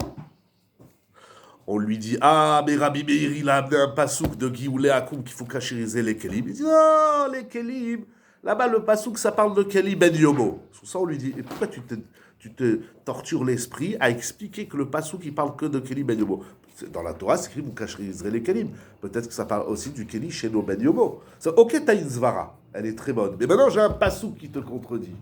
On lui dit, ah, mais Rabbi Meir, il a amené un pasouk de Gioulé Akoum qu'il faut cachériser les Kelim. Il dit, non, les Kelim. Là-bas, le pasouk, ça parle de Kelim Ben Yomo. Sur ça, on lui dit, et pourquoi tu te tortures l'esprit à expliquer que le pasouk, il parle que de Kelim Ben Yomo? Dans la Torah, c'est écrit, vous cachériserez les Kelim. Peut-être que ça parle aussi du Kelim chez nos Ben Yomo. Ok, t'as une zvara, elle est très bonne. Mais maintenant, j'ai un pasouk qui te contredit.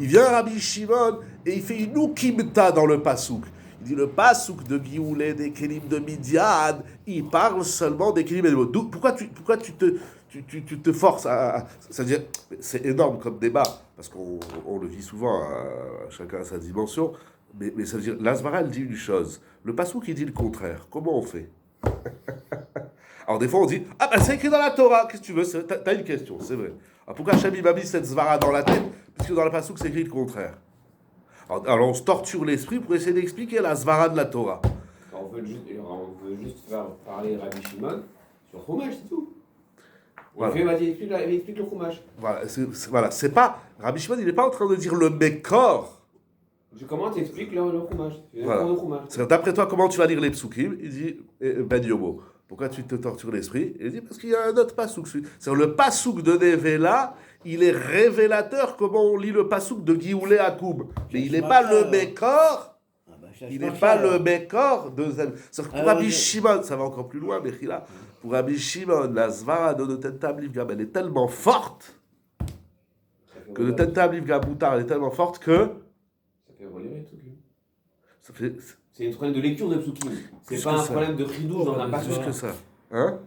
Il vient Rabbi Shimon et il fait une ukimta dans le pasouk. Il dit le pasouk de Gioulé des Kelim de Midian, il parle seulement des Kelim et des mots. Pourquoi tu te forces à c'est-à-dire, c'est énorme comme débat, parce qu'on le vit souvent, chacun à sa dimension, mais ça veut dire, l'Azmara, elle dit une chose, le pasouk, il dit le contraire. Comment on fait? Alors des fois, on dit, ah ben c'est écrit dans la Torah, qu'est-ce que tu veux? T'as une question, c'est vrai. Alors pourquoi Hachem, il m'a mis cette zvara dans la tête? Puisque dans le pasouk, c'est écrit le contraire. Alors on se torture l'esprit pour essayer d'expliquer la zvara de la Torah. On veut juste faire parler Rabbi Shimon sur Chumash, c'est tout. Voilà. Vas-y, explique le Chumash. Voilà, c'est pas... Rabbi Shimon, il n'est pas en train de dire le Mekor. Comment tu expliques le Chumash? Voilà. D'après toi, comment tu vas lire les psukim? Il dit, Ben Yomo. Pourquoi tu te tortures l'esprit? Il dit, parce qu'il y a un autre pasouk. C'est le pasouk de Nevela, il est révélateur comment on lit le pasouk de Gioulé Akoum. Mais il n'est pas le Mekor. Il n'est pas le Mekor de... Sauf que pour Rabbi Shimon, ça va encore plus loin, mais là, pour Rabbi Shimon, la zvara de Noten Ta'am Livgam, elle est tellement forte que le Noten Ta'am Livgam Moutar, elle est tellement forte que... Ça fait relever tout. Ça fait... C'est un problème de lecture de psukim. C'est pas un problème de chidouche dans un passage. Plus que ça. Hein?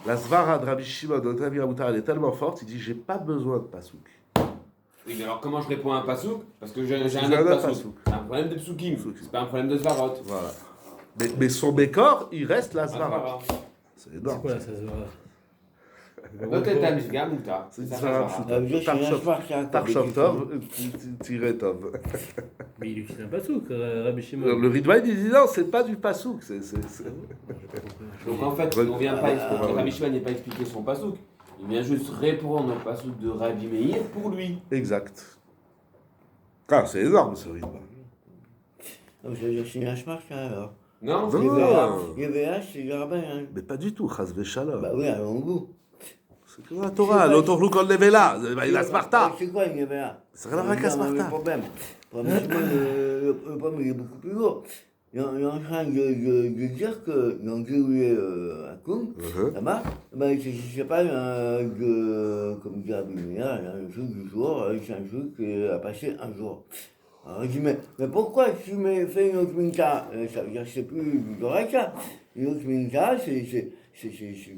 La zvara de Rabbi Shimon, de Noten Ta'am Livgam Moutar, elle est tellement forte, il dit, j'ai pas besoin de pasouk. Oui, mais alors comment je réponds à un pasouk? Parce que j'ai un autre pasouk. C'est un problème de psukim. C'est pas un problème de svarot. Voilà. Mais son Mekor, il reste la zvara. C'est énorme. C'est quoi là, ça se voit? Noten Ta'am Livgam Moutar. C'est une zvara pshuta. Tarshov Tov, tiré Tov. Mais il utilise un pasouk, Rabbi Shimon. Le Ridvaïd, il dit non, c'est pas du pasouk. Donc en fait, on vient pas expliquer, Rabbi Shimon n'est pas expliqué son pasouk. Il vient juste répondre au pasouk de Rabbi Meir pour lui. Exact. Ah, c'est énorme ce Ridvaïd. Donc ça veut dire que c'est une hachmarche alors. Non, Il y avait H, c'est le rabbin. Hein. Mais pas du tout, Chas Veshalom. Bah oui, allons au bout. C'est que la Torah, l'autorlou qu'on levait là, il a Sparta. C'est quoi, il y avait là? C'est rien à voir avec Sparta. Le problème, le problème, il est beaucoup plus lourd. Il est en train de dire que dans Gioulé Akoum, là-bas, c'est pas comme dit Rabbi Meir, le jour du jour, c'est un jour qui a passé un jour. Alors je dis, mais pourquoi tu fais une autre minta? Ça veut dire que c'est plus du Doraka. Une autre minta, c'est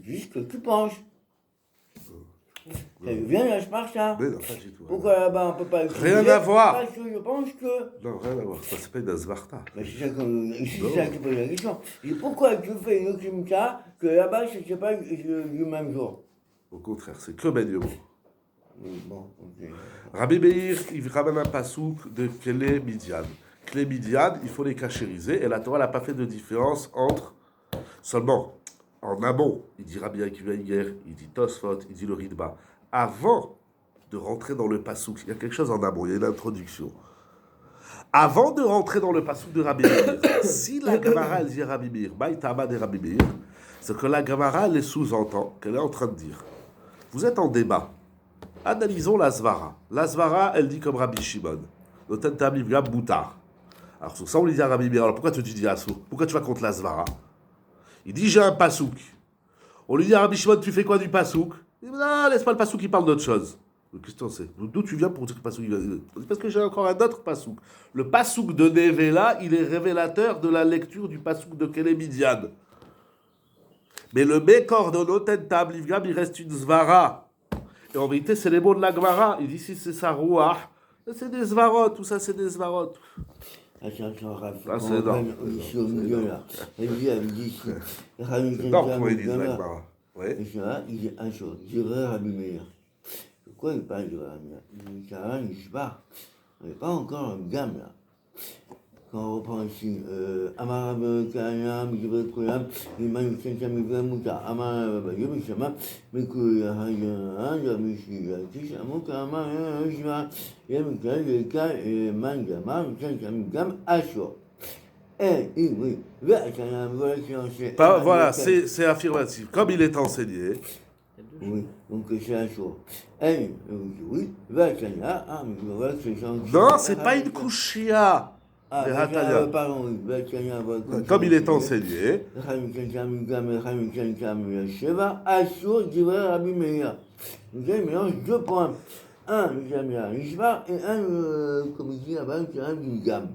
juste que tu penses. Ça devient la Sparta. Mais non, pas du tout. Pourquoi là-bas on peut pas Rien à voir. Parce que je pense que... Non, rien à voir. Ça s'appelle la Svarta. Mais c'est ça qui pose la question. Et pourquoi tu fais une autre minta que là-bas c'est pas du même jour? Au contraire, c'est que Ben Yomo. Bon, ok. Rabbi Meir, il ramène un pasouk de Klé Midian. Klé Midian, il faut les cachériser. Et la Torah n'a pas fait de différence entre seulement en amont. Il dit Rabbi Akiva Iger, il dit Tosfot, il dit le Ritba. Avant de rentrer dans le pasouk, il y a quelque chose en amont, il y a une introduction. Avant de rentrer dans le passouk de Rabbi Meir, si la Gemara elle dit Rabbi Meir, Baïtama de Rabbi Meir, c'est que la Gemara elle sous-entend qu'elle est en train de dire vous êtes en débat. Analysons la Svara. La Svara, elle dit comme Rabbi Shimon. Noten Tamim Gam Boutar. Alors sur ça, on lui dit à Rabbi Meir, alors pourquoi tu dis Assour? Pourquoi tu vas contre la Svara? Il dit j'ai un pasouk. On lui dit à Rabbi Shimon, tu fais quoi du pasouk? Il dit non, laisse pas le pasouk, il parle d'autre chose. Qu'est-ce que c'est? D'où tu viens pour dire que le pasouk? Parce que j'ai encore un autre pasouk. Le pasouk de Nevela, il est révélateur de la lecture du pasouk de Kélémidian. Mais le Mekor de Noten Tamim Gam, il reste une Svara. Et en vérité, c'est les mots de la Gemara. Il dit si c'est sa rouah, c'est des svarot, tout ça c'est des svarot. Attention, Raph, Ah, c'est on énorme. ici au milieu là. Elle dit ici. Non, pourquoi ils disent la Gemara? Oui. Et ça, il dit un chose. Je vais Rabbi Meir. Pourquoi il parle de Rabbi Meir? Il dit ça, il dit pas. On n'est pas encore en gamme là. Quand on reprend ici, Amar Kanyam, Gibret Koyam, Iman Kenkam Mouta, Amar Yomishama, Meku Hayan, Yamishi, Tishamon Kama, Yamishima, Yamika, Yeka, Mangama, Kenkam Gam, Ashur. Eh, oui, Voilà, c'est affirmatif. Comme il est enseigné. Oui, donc c'est un jour. Eh, oui, Non, c'est pas une kushia. Pardon, Comme il est enseigné. Nous mélange 2 points. Un, nous un Ishbar et un, comme il dit là-bas, un Gam.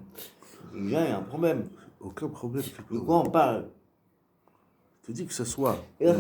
Déjà, il y a un problème. Aucun problème. De quoi on parle? Tu dis que ce soit L'un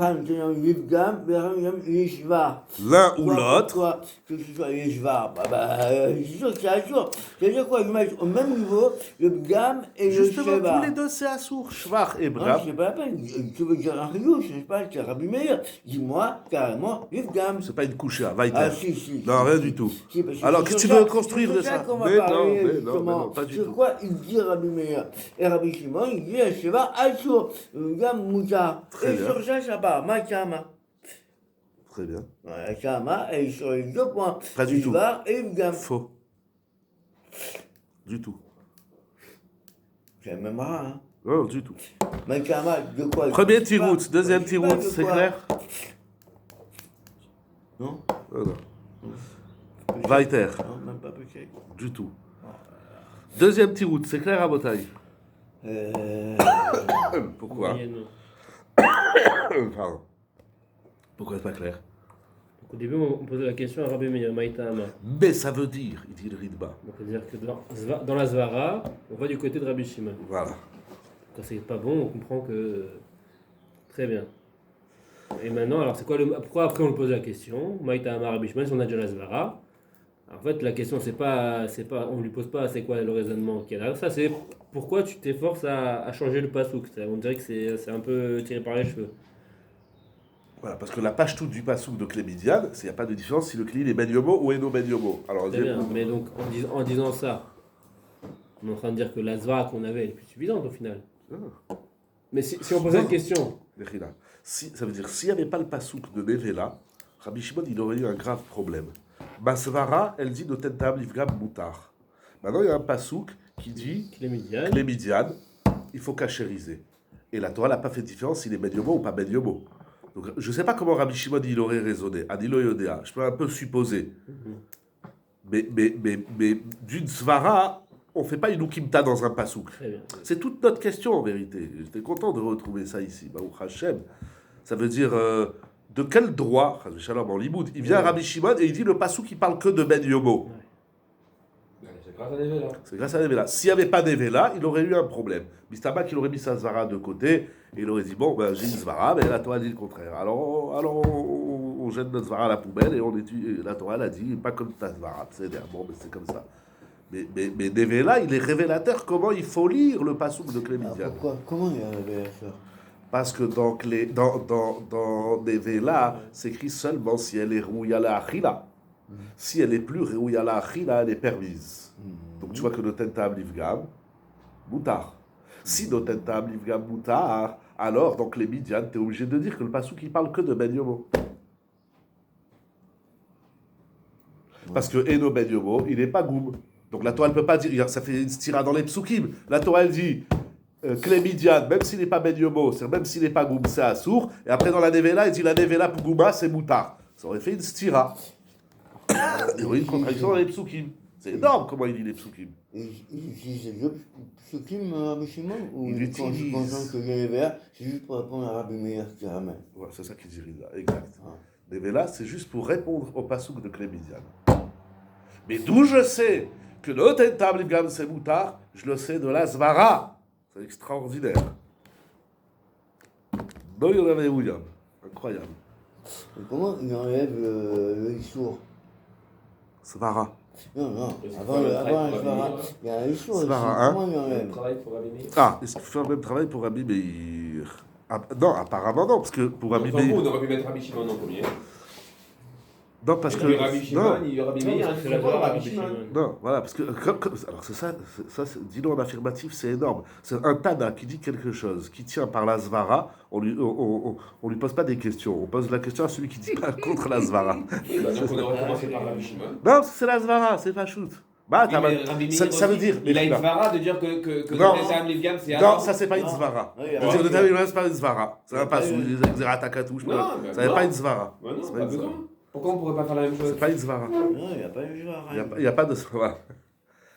ou l'autre. Que ce soit Yeshvar, c'est sûr que c'est Assour. C'est-à-dire quoi, ils mettent au même niveau le Gam et le Justement, Sheva. tous les deux c'est Assour, Shvar et Non, Bram. c'est pas la peine. Tu veux dire un Riyou, je sais pas, c'est Rabbi Meir. Dis-moi carrément, Gam. C'est pas une kushia, Vaïter. Ah, si. Non, rien du tout. Si, parce que Alors, c'est qu'est-ce que tu sur veux ça- construire c'est de sur ça? qu'on va Mais parler, non, pas du sur tout. quoi il dit Rabbi Meir? Et Rabbi Shimon, il dit Sheva Assour, Gam Mouta. Très Et bien. sur ça part, Makama. Très bien. La Kama, elle est sur les 2 points. Pas du tout. Ishvar et Gam. Faux. Du tout. C'est le même rat, hein. Non, du tout. Makama, de quoi? Premier tirout, deuxième tirout, c'est clair? Non? Non. Vaïter. Non, même pas peut-être. Du tout. Deuxième tirout, c'est clair à Botaï? Pourquoi? Oui et non. Pardon. Pourquoi c'est pas clair? Donc, au début, on posait la question à Rabbi Meir, Maïtama. Mais ça veut dire, il dit le Ridba. Donc, c'est-à-dire que dans la Zvara, on va du côté de Rabbi Shimon. Voilà. Quand c'est pas bon, on comprend que. Très bien. Et maintenant, alors, c'est quoi pourquoi après on pose la question? Maïtama, Rabbi Shimon, si on a déjà la Zvara. En fait, la question, c'est pas, on lui pose pas c'est quoi le raisonnement qu'il y a derrière ça, c'est pourquoi tu t'efforces à changer le pasouk. On dirait que c'est un peu tiré par les cheveux. Voilà, parce que la page toute du pasouk de Clémidiane, il n'y a pas de différence si le Clé est Ben Yomo ou Eno Ben Yomo. Alors, Très bien, mais donc en disant ça, on est en train de dire que la Zvara qu'on avait elle est plus suffisante au final. Mais si on posait la question. Ça veut dire, s'il n'y avait pas le pasouk de Nevela, Rabbi Shimon, il aurait eu un grave problème. Basvara, elle dit Noten Tam Livgam Moutar. Maintenant, il y a un pasouk qui dit Clémidiane, il faut cachériser. Et la Torah n'a pas fait de différence s'il est Ben Yomo ou pas Ben Yomo. Donc, je ne sais pas comment Rabbi Shimon il aurait raisonné. Adilo Yodea. Je peux un peu supposer. Mais d'une Svara, on ne fait pas une Ukimta dans un pasouk. C'est toute notre question en vérité. J'étais content de retrouver ça ici. Baruch Hashem. Ça veut dire de quel droit, Shalom en Limoud, il vient à Rabbi Shimon et il dit le pasouk qui parle que de Ben Yomo. C'est grâce à Nevela. C'est grâce à Nevela. S'il n'y avait pas Nevela, il aurait eu un problème. Bistabak, il aurait mis sa Zvara de côté et il aurait dit bon, ben, j'ai une Zvara, mais la Torah dit le contraire. Alors on jette notre Zvara à la poubelle et on étudie. La Torah elle a dit pas comme ta Zvara. C'est bon, mais c'est comme ça. Mais Nevela, il est révélateur comment il faut lire le pasouk de Clémidiane. Pourquoi? Comment il y a un révélateur? Parce que dans Nevela, c'est écrit seulement si elle est Rouya la Achila. Si elle est plus Rouya la Achila, elle est permise. Donc tu vois que Noten Ta'am Livgam, Moutar. Si Noten Ta'am Livgam, Moutar, alors donc les Midian, tu es obligé de dire que le pasouk il parle que de Ben Yomo. Parce que Eno Ben Yomo, il n'est pas Goum. Donc la Torah ne peut pas dire, ça fait une stira dans les psukim. La Torah elle dit, Klémidian, même s'il n'est pas Ben Yomo, c'est même s'il n'est pas Goum, c'est Assour. Et après dans la Nevela, il dit la Nevela pour Gouma, c'est Moutar. Ça aurait fait une stira. Il y aurait une contradiction dans les psukim. C'est énorme comment il dit les psukim. Il utilise les autres psukim, Rabbi Shimon, ou Il utilise. quand que j'ai les verts, c'est juste pour répondre à Rabbi Meir qui ramène. Voilà, c'est ça qu'il dit là, exact. Nevela, c'est juste pour répondre au pasouk de Klémidian. Mais d'où je sais que le Tentam Livgam c'est Moutar, je le sais de la Zvara. C'est extraordinaire. Incroyable. Et comment il enlève le Issour? Svara. Non, avant le Svara, il y a un Issour aussi. Svara, Comment il Le enlève? travail pour Rabbi Meir. Ah, est-ce qu'il fait le même travail pour Rabbi Meir? Non, apparemment non, parce que pour Rabbi Meir. On aurait pu mettre Rabbi Shimon en premier. Non, parce que. Rabbi Shimon, il y a Rabbi Meir, c'est la voix Rabbi Rabbi Shimon. Shimon. Non, voilà, parce que. Alors, c'est ça, dis-le en affirmatif, c'est énorme. C'est un Tana qui dit quelque chose, qui tient par la Zvara, on lui pose pas des questions. On pose la question à celui qui dit pas contre la Zvara. Donc on aurait commencé par Rabbi Shimon. Non, parce que c'est la Zvara, c'est pas shoot. Bah, Oui, mais Rabbi Meir ça veut aussi, dire. il a une svara de dire que Non. le Tentam Livgam c'est Non, alors. ça c'est pas une Non. Zvara. Oui, il y a Le pas tir de eu- David, c'est pas une Zvara. C'est Il y a un pas passe eu- où les Xeratakatouche. Non, Ça n'est non. pas une Zvara. Bah non, C'est pas une besoin. Zvara. Pourquoi on pourrait pas faire la même chose? C'est pas une Zvara. Non, il n'y a pas eu Svara. Il n'y a pas de Zvara.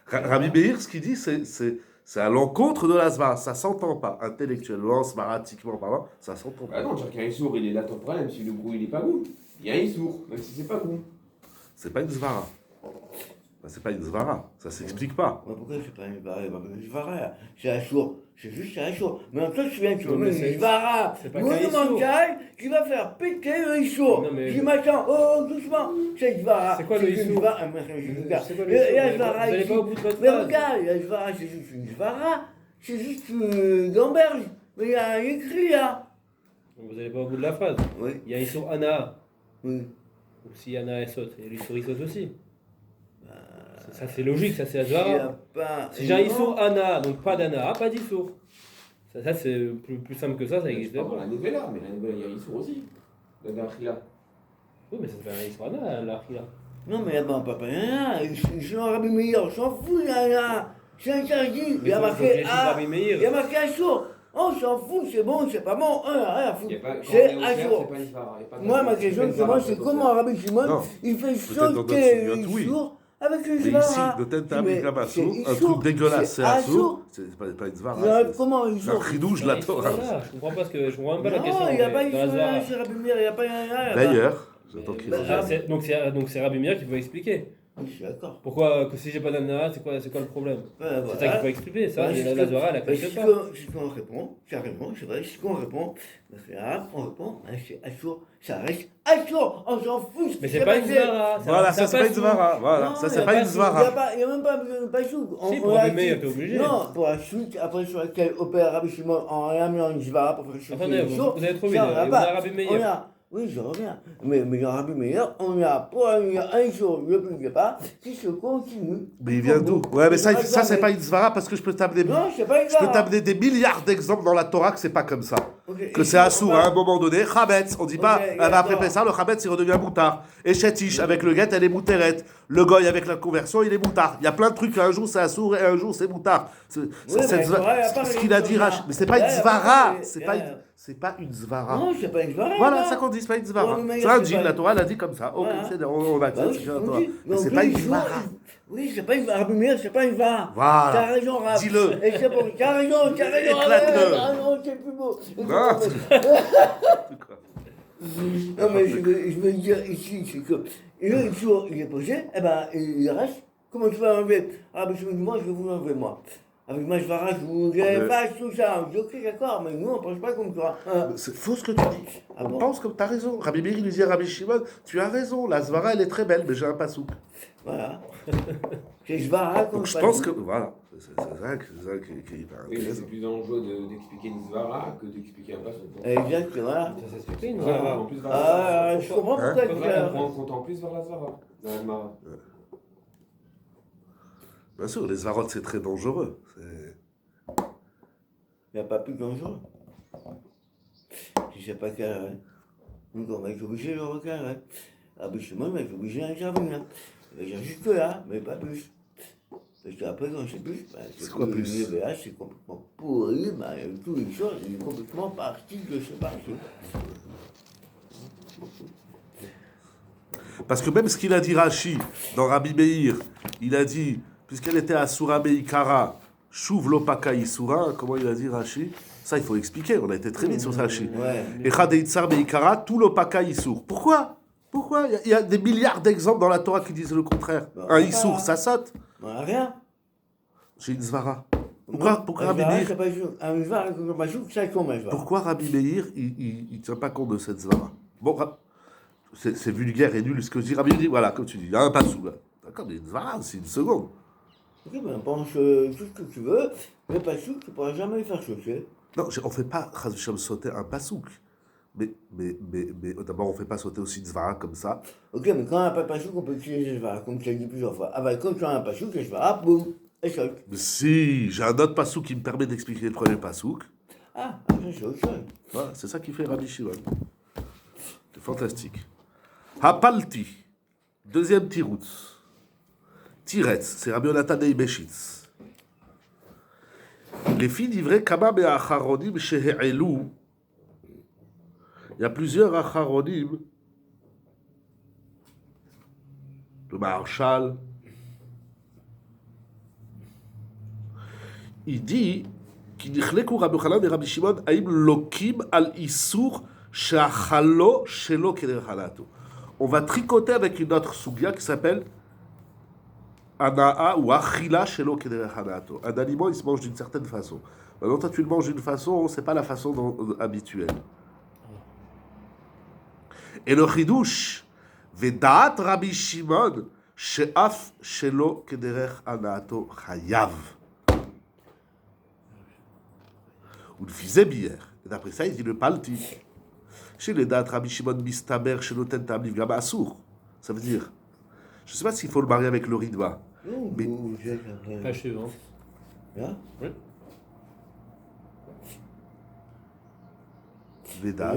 Rabbi Meir, ce qu'il dit, c'est à l'encontre de la Zvara. Ça s'entend pas. Intellectuellement, smaratiquement parlant, ça s'entend Bah pas. non, dire qu'il y a un sourd, il est là ton problème si le goût il est pas goût. Il y a un sourd, même si c'est pas goût. C'est pas une Zvara. Bah, c'est pas une Zvara. Ça s'explique pas. Mais pourquoi c'est pas une Svara? C'est Assour. C'est juste Assour. Mais en toi, tu viens, tu Non, mais remets c'est- une Svara. c'est pas qu'un Issour. Monumentale qui va faire péter le Issour. Non, mais- Je m'attends, oh, doucement. C'est Svara. C'est quoi le une Issour? Svara. C'est quoi le Et Issour? la Vous Svara allez ici. pas au bout de votre Mais phrase. regarde, la Svara, c'est juste une Svara. C'est juste une gamberge. Mais il y a un écrit là. Vous n'allez pas au bout de la phrase. Oui. Il y a Issour Ana. Oui. Ou si Ana est saute, il y a l'Issour il saute aussi. Ça c'est logique, ça c'est la Zvara. Si j'ai un Issour Ana, donc pas d'Ana, pas d'Issour. Ça c'est plus simple que ça existe C'est pas. pas la Nevela, mais la Nevela, il y a un sourd aussi. La Darkhila. Oui, mais ça s'appelle un Issour Ana, l'Archila. Non, mais là-bas, papa, je suis un Rabbi Meir, on s'en fout, là. C'est interdit. Il y a marqué A. Il y a marqué Assour. On s'en fout, c'est bon, c'est pas bon, rien à foutre. C'est Assour. Moi, ma question, c'est moi, c'est comment Rabbi Shimon, Non. il fait Peut-être dans d'autres sauter souriotes, oui. Issour avec une Mais ici, Svara. le Tentam Mais Livgam c'est Assour, un Issour, truc dégueulasse, c'est c'est Assour. Assour. C'est pas une Zvara. Comment C'est un Issour? chidouche de la Torah. Je comprends pas je comprends même pas la question. Non, il n'y a pas dans la Issour, Zvara. c'est Rabbi Meir, il n'y a pas un. D'ailleurs, j'attends qu'il Bah, revienne. Donc c'est Rabbi Meir qui faut expliquer. Je suis d'accord. Pourquoi que si j'ai pas d'Ana, c'est quoi le problème? C'est ça qu'il faut expliquer, ça. Ouais, Et c'est la ce Zvara, elle a que- quelque c'est part. ce qu'on répond, carrément, c'est vrai, c'est ce qu'on répond. C'est là, on répond, c'est Assour, ça reste Assour, on s'en fout. Mais c'est pas une Zvara. Voilà, ça c'est pas une Zvara. Voilà, ça c'est pas une Zvara. Il n'y a même pas besoin de Pachouk. Si, pour Rabbi Meir, t'es obligé. Non, pour la suite, après sur laquelle opère Rabbi Shimon en amenant une Zvara pour faire chauffer Attendez, les sourds, vous avez trop vite. ça, On on n'a a pas. Rabbi Meir. On a- Oui, je reviens. Mais dans Rabbi Meir, on a un jour, le plus pas, qui se continue. Mais il vient d'où? Ouais, mais ça c'est pas une Zvara parce que je peux t'amener. Non, c'est pas une Je peux Zvara. t'amener des milliards d'exemples dans la Torah que c'est pas comme ça. Ok, Que et c'est si Assour on à va- un moment donné, Chametz, on dit pas, Ok, après d'accord. Pessah, le Chametz il redevient moutard. Et Chetish, avec le guet, elle est mouteret. Le goy avec la conversion, il est moutard. Il y a plein de trucs, un jour c'est Assour et un jour c'est moutard. mais Torah, il y a pas Ce les qu'il a dit, choses, Rach, mais c'est pas là, une il y a pas Zvara. les- C'est pas une Zvara. Non, c'est pas une Zvara. Voilà, là. ça qu'on dit, c'est pas une Zvara. Ouais, mais C'est un c'est djinn, pas- la Torah l'a dit comme ça. Ok, Voilà. c'est- on Bah accepte, oui, c'est la on Torah. dit. Mais Donc, c'est pas lui, une il voit- Zvara. Oui, c'est pas une Zvara. Rabbi Meir, c'est pas une Zvara. Voilà. T'as raison, Rab. Dis-le. Et c'est bon, t'as raison, Éclate-le. Ah non, c'est plus beau. Non, Non, mais je veux dire ici, c'est que le jour il est posé, eh ben, il reste. Comment tu vas enlever? Ah, mais je me dis, moi, je vais vous l'enlever, moi. Avec ma Zvara, je vous efface tout ça. Je dis, ok, d'accord, mais nous, on ne pense pas comme toi. Hein. c'est faux ce que tu dis. Ah On bon? pense comme t'as raison. Rabbi Meir, il lui dit à Rabbi Shimon, tu as raison, la Zvara, elle est très belle, mais j'ai un pasouk. Voilà. C'est Zvara qu'on Donc je passe. pense que, voilà, c'est ça qui est hyper Oui, mais c'est intéressant. plus dangereux d'expliquer une Zvara que d'expliquer un passe. Exact, voilà. Ça s'explique, une Voilà. Zvara. En plus, vers la Ah, je comprends Hein? pourquoi Zvara. tu as. On compte en plus vers la Zvara. Dans la Gemara. Bien sûr, les Zvarot, c'est très dangereux. Il n'y a pas plus dangereux. Si c'est pas carré. Donc on va être obligé de le recarrer. Ah, ben, chez moi, on va être obligé d'intervenir. Il va dire juste là, mais pas plus. Parce qu'après, quand c'est plus, c'est quoi plus? Le VH, c'est complètement pourri, tous les choses, il est complètement parti de ce parti. Parce que même ce qu'il a dit Rashi dans Rabbi Meir, il a dit, puisqu'elle était à Soura Meikara, Shuv Lopaka Isura, comment il a dit Rashi? Ça, il faut expliquer, on a été très vite sur ça, Rashi. Echad Eitzar Meikara, tout Lopaka Isur. Pourquoi? Il y a des milliards d'exemples dans la Torah qui disent le contraire. Un Isur, ça saute. Rien. J'ai une Zvara. Pourquoi Rabbi Meir? Pourquoi Rabbi Meir, il ne tient pas compte de cette Zvara? Bon, c'est vulgaire et nul ce que je dis. Rabbi Meir dit, voilà, comme tu dis, il y a un passou là. D'accord, mais une Zvara, c'est une seconde. Ok, pense tout ce que tu veux, mais passou, tu ne pourras jamais le faire chauffer. Non, on ne fait pas sauter un passouk. Mais d'abord, on ne fait pas sauter aussi une Zvara comme ça. Ok, mais quand on n'a pas de passouk, on peut utiliser une Zvara, comme tu l'as dit plusieurs fois. Ah bah, quand tu as un passouk, une Zvara, boum, échec. Mais si, j'ai un autre passouk qui me permet d'expliquer le premier passouk. Ah, c'est autre chose. Voilà, c'est ça qui fait Rabbi Shimon. C'est fantastique. Hapalti, deuxième tirout. Tiretz, c'est Rabbi Yonatan Eibeshitz. Les filles d'Ivrei Kama Be'acharonim Shehe'elu. Il y a plusieurs acharonim. Le Maharshal. Il dit qu'il nichlekou Rabbi Yochanan et Rabbi Shimon haïm lokim al isur she'achalo shelo kederech hanato. On va tricoter avec une autre sugia qui s'appelle Anaa ou Achila Shelo Kederech Hanato. Un aliment, il se mange d'une certaine façon. Maintenant, toi, tu le manges d'une façon, c'est pas la façon habituelle. Et le Chidouche, Vedaat Rabbi Shimon, She'af Shelo Kederech Hanato Chayav. Ou le fisait bière. Et d'après ça, il dit le palti. Chez les dates, Rabbi Shimon Mistaber, Shenoten Tabliv Gama Assour. Ça veut dire. Je ne sais pas s'il faut le marier avec le ridba. Mais... Page suivante. Là Oui. Veda.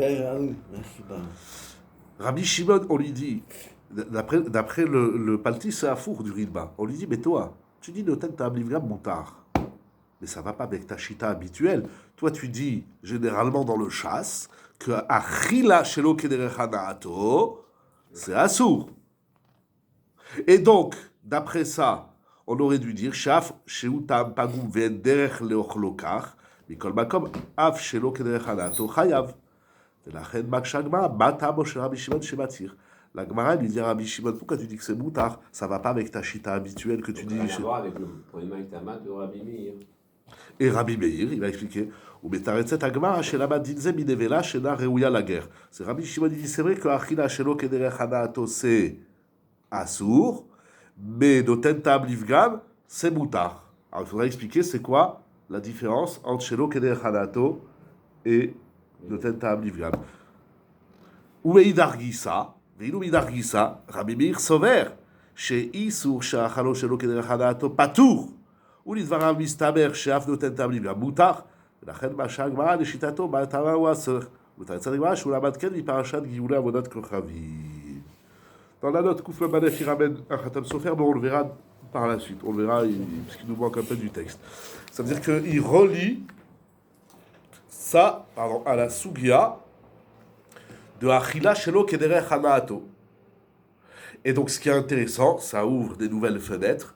Rabbi Shimon, on lui dit, d'après le palti, c'est à four du ridba. On lui dit, mais toi, tu dis Noten Tabliv Gama Moutar. Mais ça ne va pas avec ta chita habituelle. Toi, tu dis, généralement dans le chasse, que Achila Shelo Kederech Hanato, c'est assour. Et donc, d'après ça, on aurait dû dire Shaf Sheutam Pagum Ven Derech Leochlokach, Mikol Makom Av Shelo Kederech Hanato Chayav. La reine Makshagma, Bata Moshe Rabbi Shimon Shematir. La Gemara lui dit à Rabbi Shimon, pourquoi tu dis que c'est moutar? Ça va pas avec ta chita habituelle que tu dis. Ça n'a rien à voir avec le premier Maïtamat de Rabbi Meir. Et Rabbi Meir, il va expliquer. Ou Betaretzet Agmara, Shelama Dinze Minevela, Shena Reuya la guerre. C'est Rabbi Shimon, il dit c'est vrai que Achila Shelo Kederech Hanato c'est assour, mais Noten Tabliv Gam c'est moutar. Alors il faudrait expliquer c'est quoi la différence entre Shelo Kederech Hanato et Noten Tabliv Gam. Ou Meidar Gisa, Veilu Meidar Gisa, Rabbi Meir Sover, chez Isur Shachalo Shelo Kederech Hanato Patour. ולדבריו מסתבר שאף נותן תמליל גם מותר, ולכן מה שהגמרא לשיטתו בהתאמה הוא אסור. ותרצה לגמרא שהוא למד כן מפרשת גאולי עבודת כוכבים. Dans la note, Kouf le Manef, il ramène un Khatam Sofer, mais on le verra par la suite. On le verra, parce qu'il nous manque un peu du texte. Ça veut dire qu'il relie ça à la Sugia de Achila Shelo Kederech Hanato. Et donc, ce qui est intéressant, ça ouvre des nouvelles fenêtres.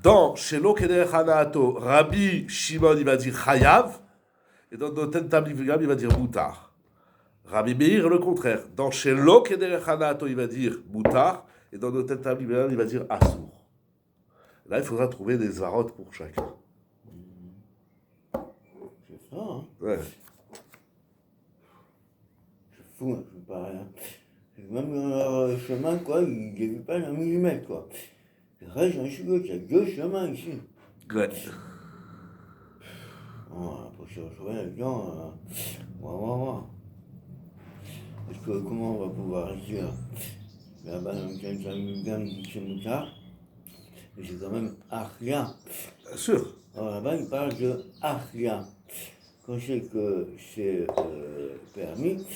Dans Shelo Kederech Hanato, Rabbi Shimon, il va dire Chayav, et dans Noten Tabliv Gam, il va dire Moutar. Rabbi Meir, le contraire. Dans Shelo Kederech Hanato, il va dire Moutar, et dans Noten Tabliv Gam, il va dire Assour. Là, il faudra trouver des zvarotes pour chacun. C'est ça, hein? Ouais. C'est fou, hein, c'est pas rien. Même dans leur chemin, quoi, ils ne dévient pas un millimètre, quoi. Reste un chigot, il y a deux chemins ici. Ouais. Pour se retrouver là-dedans, on va voir. Parce que comment on va pouvoir dire là-bas dans le gamme qui c'est moutard, mais c'est quand même Achlia. Bien sûr. Alors là-bas, il parle de Achlia. Quand c'est que c'est permis,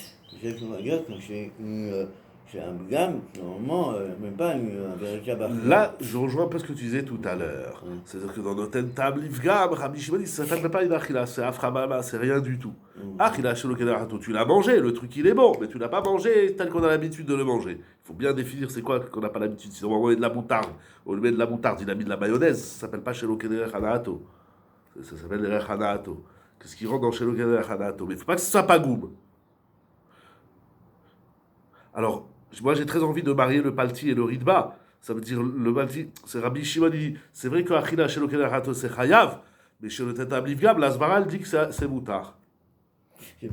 c'est qu'on va dire quand c'est une c'est un bigame, normalement, même pas un véritable Achila. Là, je rejoins un peu ce que tu disais tout à l'heure. C'est-à-dire que dans notre Tam Livgam, Rabbi Shimon, ça ne s'appelle pas une Achila, c'est Aframama, c'est rien du tout. Achila chez le tu l'as mangé, le truc il est bon, mais tu l'as pas mangé tel qu'on a l'habitude de le manger. Il faut bien définir c'est quoi qu'on n'a pas l'habitude. Si on va envoyer de la moutarde, au lieu de la moutarde, il a mis de la mayonnaise, ça ne s'appelle pas chez le Hanato. Ça s'appelle le Hanato. Qu'est-ce qui rentre dans chez le Hanato? Mais il ne faut pas que ce soit pas goum. Alors, moi j'ai très envie de marier le palti et le ritba. Ça veut dire le palti, c'est Rabbi Shimon dit, c'est vrai que Achila chez le Hanato c'est chayav, mais chez le Tam Livgam, la Sbaral dit que c'est moutar. Il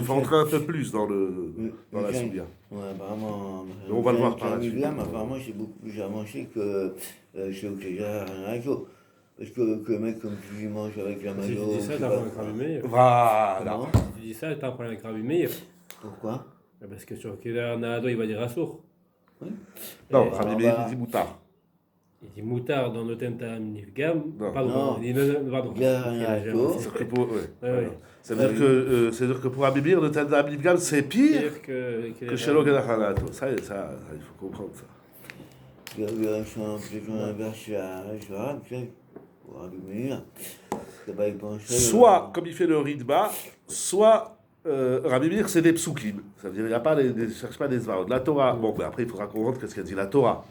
faut rentrer un peu plus dans la soudia. Ouais, apparemment. On va le voir par la suite. Apparemment, c'est beaucoup plus avancé que chez Hanato. Parce que le mec, comme tu dis, mange avec la mayo. Si tu dis ça, t'as un problème avec Rabbi Meir. Voilà. Si tu dis ça, t'as un problème avec Rabbi Meir. Pourquoi? Parce que sur Kedar Nahado, il va dire Assour. Oui. Non, Rabbi Meir, il dit moutard. Il dit moutard dans le Tam Livgam. Non. Pardon. Il dit pardon. C'est-à-dire que pour Rabbi Meir, le Tam Livgam, c'est pire que chez l'Okadachanato. Ça, il faut comprendre ça. Il y a eu un chant, peut-être qu'on inverse la Shvara, tu sais, pour Rabbi Meir. Soit, comme il fait le ritba, soit Rabbi Meir, c'est des psukim. Ça veut dire, il n'y a pas ne cherche pas des svarot. La Torah, bon, mais après, il faudra comprendre qu'est-ce qu'a dit la Torah.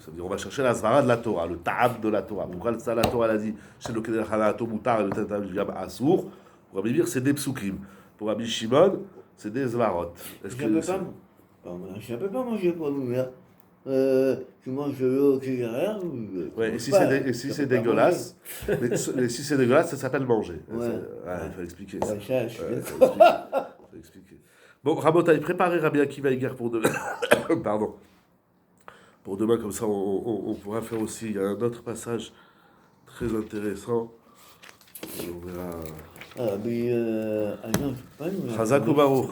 Ça veut dire, on va chercher la svara de la Torah, le ta'ab de la Torah. Pourquoi ça, la Torah, elle a dit, chez le Kedel Hanato Moutar et le Tam Livgam Assour. Pour Rabbi Meir, c'est des psukim. Pour Rabbi Shimon, c'est des svarot. Je ne peux pas manger pour nous, là. Tu manges de l'eau qui est derrière. Ouais, et si c'est dégueulasse, mais si c'est dégueulasse, ça s'appelle manger. Ouais. Il faut expliquer ça. Ouais, ça, je suis Faut expliquer. Bon, Rabotaï, préparez Rabbi Akiva Iger pour demain. Pardon. Pour demain, comme ça, on pourra faire aussi. Il y a un autre passage très intéressant. Et on verra. Ah, mais. Ah non, je sais pas. Chazak ou Baruch.